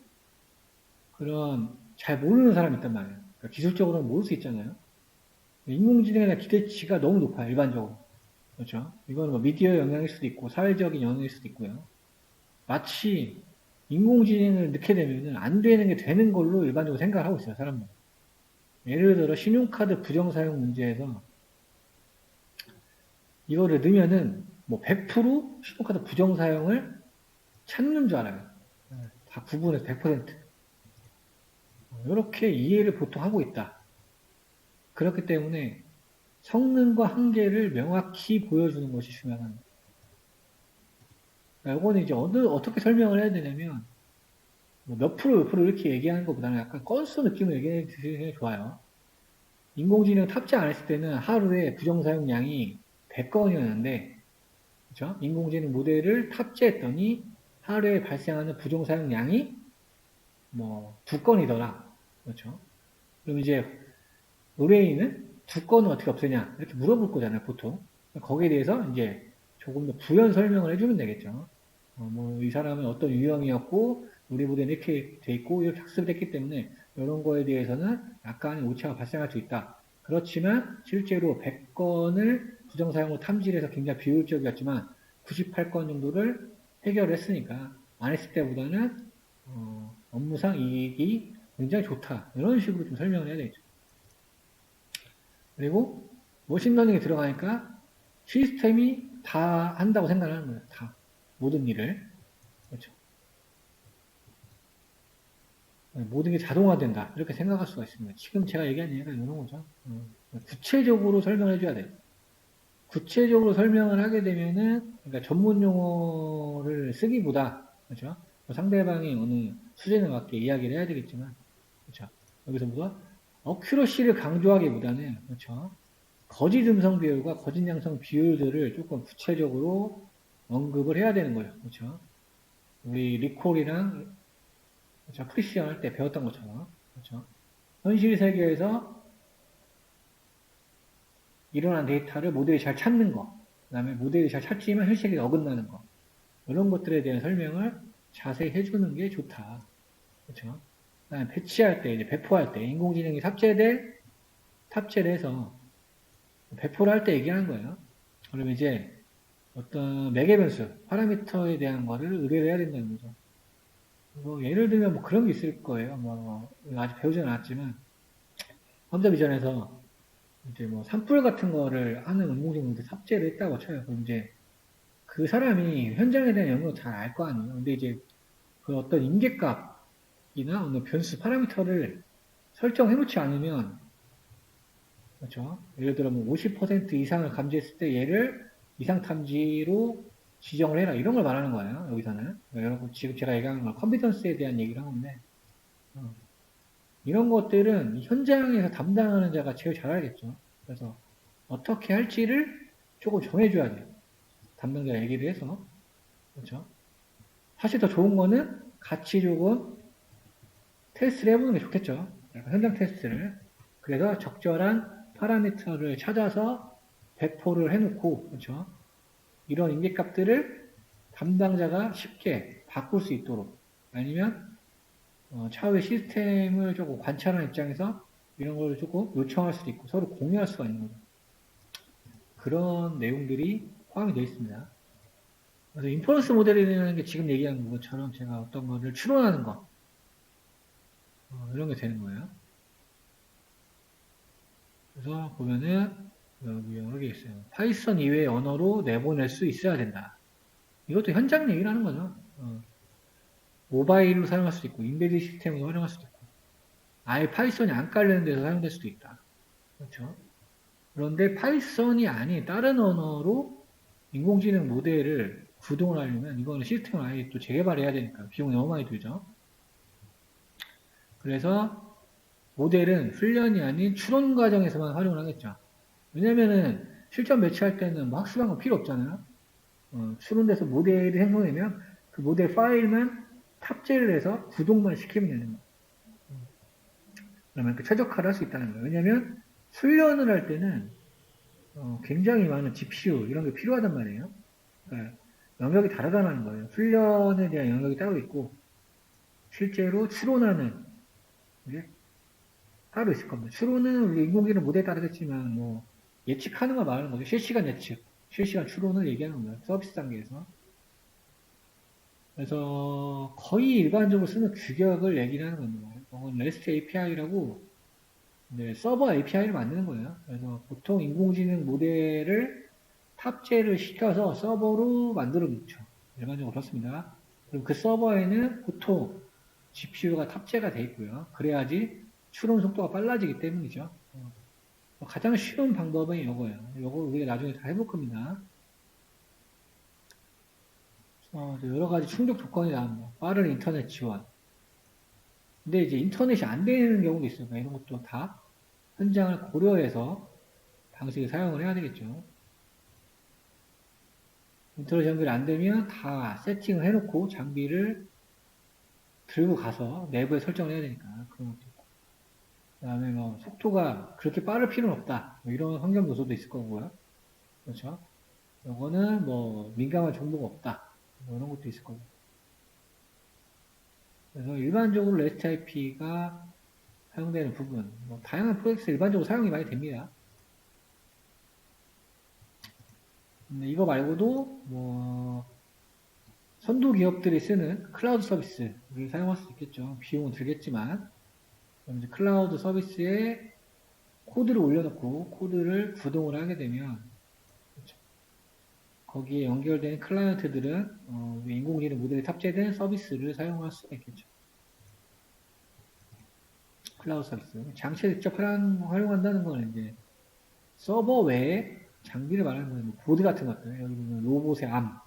Speaker 1: 그런 잘 모르는 사람이 있단 말이에요. 그러니까 기술적으로는 모를 수 있잖아요. 인공지능에 대한 기대치가 너무 높아요, 일반적으로. 그렇죠? 이건 뭐 미디어 영향일 수도 있고, 사회적인 영향일 수도 있고요. 마치 인공지능을 넣게 되면 안 되는 게 되는 걸로 일반적으로 생각을 하고 있어요, 사람들. 예를 들어, 신용카드 부정사용 문제에서 이거를 넣으면은 뭐 100% 신용카드 부정사용을 찾는 줄 알아요. 다 구분해서 100%. 이렇게 이해를 보통 하고 있다. 그렇기 때문에 성능과 한계를 명확히 보여주는 것이 중요합니다. 이거는 이제 어떻게 설명을 해야 되냐면, 뭐 몇 프로, 몇 프로 이렇게 얘기하는 것보다는 약간 건수 느낌을 얘기해 주시는 게 좋아요. 인공지능 탑재 안 했을 때는 하루에 부정사용량이 100건이었는데, 그죠? 인공지능 모델을 탑재했더니 하루에 발생하는 부정사용량이 뭐 2건이더라. 그렇죠? 그럼 이제 의뢰인은 2건은 어떻게 없애냐? 이렇게 물어볼 거잖아요, 보통. 거기에 대해서 이제 조금 더 부연 설명을 해주면 되겠죠. 뭐, 이 사람은 어떤 유형이었고, 우리 부대는 이렇게 돼 있고, 이렇게 학습됐기 때문에, 이런 거에 대해서는 약간의 오차가 발생할 수 있다. 그렇지만, 실제로 100건을 부정사용으로 탐지해서 굉장히 비효율적이었지만, 98건 정도를 해결했으니까, 안 했을 때보다는, 업무상 이익이 굉장히 좋다. 이런 식으로 좀 설명을 해야 되겠죠. 그리고, 머신러닝에 들어가니까, 시스템이 다 한다고 생각하는 거예요. 다. 모든 일을. 그렇죠. 모든 게 자동화된다. 이렇게 생각할 수가 있습니다. 지금 제가 얘기한 얘기가 이런 거죠. 구체적으로 설명을 해줘야 돼요. 구체적으로 설명을 하게 되면은, 그러니까 전문 용어를 쓰기보다, 그렇죠? 상대방이 어느 수준에 맞게 이야기를 해야 되겠지만, 그렇죠? 여기서 뭐가 어큐러시를 강조하기보다는, 그렇죠? 거짓 음성 비율과 거짓 양성 비율들을 조금 구체적으로 언급을 해야 되는 거예요. 그렇죠? 우리 리콜이랑 그렇죠? 프리시전 할 때 배웠던 것처럼 그렇죠? 현실 세계에서 일어난 데이터를 모델이 잘 찾는 거, 그 다음에 모델이 잘 찾지만 현실 세계에 어긋나는 거, 이런 것들에 대한 설명을 자세히 해주는 게 좋다. 그렇죠? 그다음에 배치할 때, 이제 배포할 때, 인공지능이 탑재를 해서 배포를 할 때 얘기하는 거예요. 그러면 이제 어떤 매개 변수, 파라미터에 대한 거를 의뢰를 해야 된다는 거죠. 뭐 예를 들면 뭐 그런 게 있을 거예요. 뭐 아직 배우지는 않았지만 컴퓨터 비전에서 이제 뭐 산불 같은 거를 하는 인공지능도 탑재를 했다고 쳐요. 그럼 이제 그 사람이 현장에 대한 영역을 잘 알 거 아니에요. 근데 이제 그 어떤 임계값이나 어느 변수 파라미터를 설정해 놓지 않으면 그렇죠. 예를 들어 뭐 50% 이상을 감지했을 때 얘를 이상 탐지로 지정을 해라 이런 걸 말하는 거예요. 여기서는 여러분 지금 제가 얘기하는 건 컨피던스에 대한 얘기를 하는데 어, 이런 것들은 현장에서 담당하는 자가 제일 잘 알겠죠. 그래서 어떻게 할지를 조금 정해줘야 돼요. 담당자 얘기를 해서. 그렇죠? 사실 더 좋은 거는 같이 조금 테스트를 해보는 게 좋겠죠. 현장 테스트를. 그래서 적절한 파라미터를 찾아서 배포를 해놓고, 그렇죠? 이런 인계값들을 담당자가 쉽게 바꿀 수 있도록 아니면 차후의 시스템을 조금 관찰하는 입장에서 이런 걸 조금 요청할 수도 있고 서로 공유할 수가 있는 거죠. 그런 내용들이 포함이 되어 있습니다. 그래서 인퍼런스 모델이라는 게 지금 얘기한 것처럼 제가 어떤 거를 추론하는 거 이런 게 되는 거예요. 그래서 보면은 여기 여러 개 있어요. 파이썬 이외의 언어로 내보낼 수 있어야 된다. 이것도 현장 얘기를 하는 거죠. 모바일로 사용할 수도 있고 인베디드 시스템으로 활용할 수도 있고 아예 파이썬이 안 깔리는 데서 사용될 수도 있다. 그렇죠? 그런데 파이썬이 아닌 다른 언어로 인공지능 모델을 구동을 하려면 이거는 시스템을 아예 또 재개발해야 되니까 비용이 너무 많이 들죠. 그래서 모델은 훈련이 아닌 추론 과정에서만 활용을 하겠죠. 왜냐면은 실전 매치할 때는 뭐 학습한 거 필요 없잖아요. 추론돼서 모델이 생성되면 그 모델 파일만 탑재를 해서 구동만 시키면 되는 거예요. 그러면 그 최적화를 할 수 있다는 거예요. 왜냐면 훈련을 할 때는 굉장히 많은 GPU 이런 게 필요하단 말이에요. 그러니까 영역이 다르다는 거예요. 훈련에 대한 영역이 따로 있고 실제로 추론하는 게 따로 있을 겁니다. 추론은 우리 인공지능 모델에 따르겠지만 뭐 예측하는 걸 말하는 거죠. 실시간 예측, 실시간 추론을 얘기하는 거예요. 서비스 단계에서. 그래서 거의 일반적으로 쓰는 규격을 얘기를 하는 겁니다. 이건 REST API라고 서버 API를 만드는 거예요. 그래서 보통 인공지능 모델을 탑재를 시켜서 서버로 만들어 놓죠. 일반적으로 그렇습니다. 그럼 그 서버에는 보통 GPU가 탑재가 돼 있고요. 그래야지 추론 속도가 빨라지기 때문이죠. 가장 쉬운 방법은 이거예요. 이거 우리가 나중에 다 해볼 겁니다. 여러 가지 충족 조건이 나옵니다. 빠른 인터넷 지원. 근데 이제 인터넷이 안 되는 경우도 있어요. 이런 것도 다 현장을 고려해서 방식을 사용을 해야 되겠죠. 인터넷 연결이 안 되면 다 세팅을 해놓고 장비를 들고 가서 내부에 설정을 해야 되니까 그런 것도 있고. 그 다음에 뭐 속도가 그렇게 빠를 필요는 없다. 뭐 이런 환경 요소도 있을 거고요. 그렇죠. 요거는 뭐 민감한 정보가 없다. 뭐 이런 것도 있을 거고. 그래서 일반적으로 REST IP가 사용되는 부분, 뭐 다양한 프로젝트에서 일반적으로 사용이 많이 됩니다. 이거 말고도 뭐 선도 기업들이 쓰는 클라우드 서비스를 사용할 수 있겠죠. 비용은 들겠지만 이제 클라우드 서비스에 코드를 올려놓고 코드를 구동을 하게 되면 그렇죠. 거기에 연결된 클라이언트들은 인공지능 모델에 탑재된 서비스를 사용할 수가 있겠죠. 클라우드 서비스. 장치를 직접 활용한다는 건 이제 서버 외에 장비를 말하는 거예요. 뭐 보드 같은 것들. 여기 보면 로봇의 암,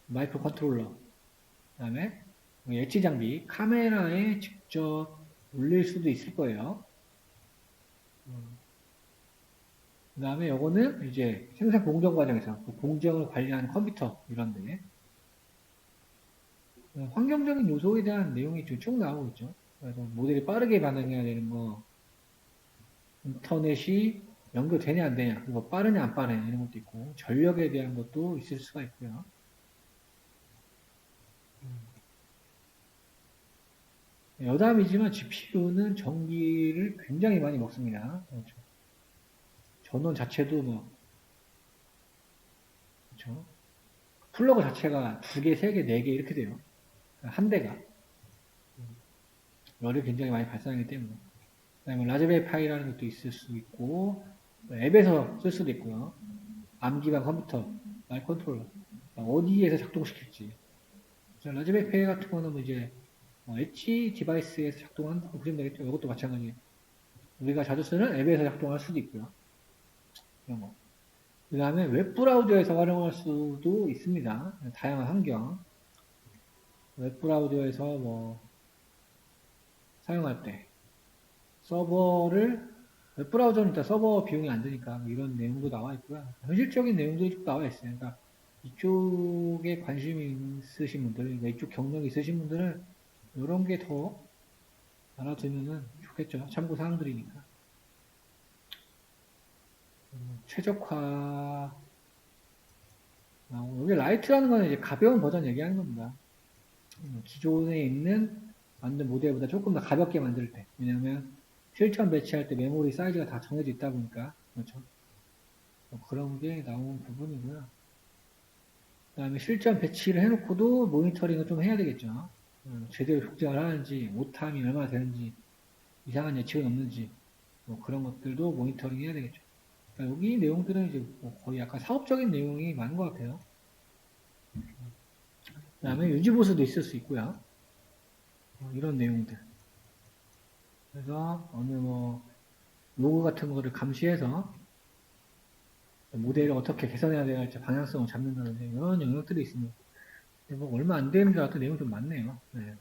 Speaker 1: 마이크로 컨트롤러, 그 다음에 엣지 장비, 카메라에 직접 올릴 수도 있을 거예요. 그 다음에 요거는 이제 생산 공정 과정에서 그 공정을 관리하는 컴퓨터 이런데 환경적인 요소에 대한 내용이 쭉 나오고 있죠. 그래서 모델이 빠르게 반응해야 되는 거, 인터넷이 연결되냐 안 되냐, 그리고 빠르냐 안 빠르냐 이런 것도 있고 전력에 대한 것도 있을 수가 있고요. 여담이지만 GPU는 전기를 굉장히 많이 먹습니다. 그렇죠. 전원 자체도 뭐 그렇죠. 플러그 자체가 2개, 3개, 4개 이렇게 돼요. 한 대가 열이 굉장히 많이 발생하기 때문에. 그다음에 라즈베리 파이라는 것도 있을 수 있고 앱에서 쓸 수도 있고요. 암 기반 컴퓨터, 마이 컨트롤러 어디에서 작동시킬지. 라즈베리 파이 같은 거는 뭐 이제 엣지 디바이스에서 작동한다고 보시면 되겠죠. 이것도 마찬가지. 우리가 자주 쓰는 앱에서 작동할 수도 있고요. 이런 거. 그 다음에 웹브라우저에서 활용할 수도 있습니다. 다양한 환경. 웹브라우저에서 뭐 사용할 때 웹브라우저는 일단 서버 비용이 안 드니까 뭐 이런 내용도 나와 있고요. 현실적인 내용들이 좀 나와 있어요. 그러니까 이쪽에 관심이 있으신 분들, 그러니까 이쪽 경력이 있으신 분들은 이런 게 더 알아두면 좋겠죠. 참고 사항들이니까. 최적화. 여기 라이트라는 거는 이제 가벼운 버전 얘기하는 겁니다. 기존에 있는 만든 모델보다 조금 더 가볍게 만들 때. 왜냐면 실전 배치할 때 메모리 사이즈가 다 정해져 있다 보니까. 그렇죠. 그런 게 나온 부분이고요. 그 다음에 실전 배치를 해놓고도 모니터링을 좀 해야 되겠죠. 제대로 속정을 하는지, 오탐이 얼마나 되는지, 이상한 예측은 없는지, 뭐 그런 것들도 모니터링 해야 되겠죠. 그러니까 여기 내용들은 이제 뭐 거의 약간 사업적인 내용이 많은 것 같아요. 그 다음에 유지보수도 있을 수 있고요. 이런 내용들. 그래서 어느 뭐 로그 같은 거를 감시해서 모델을 어떻게 개선해야 될지 방향성을 잡는다든지 이런 영역들이 있습니다. 뭐 얼마 안 되는 줄 알았던 내용이 좀 많네요. 네.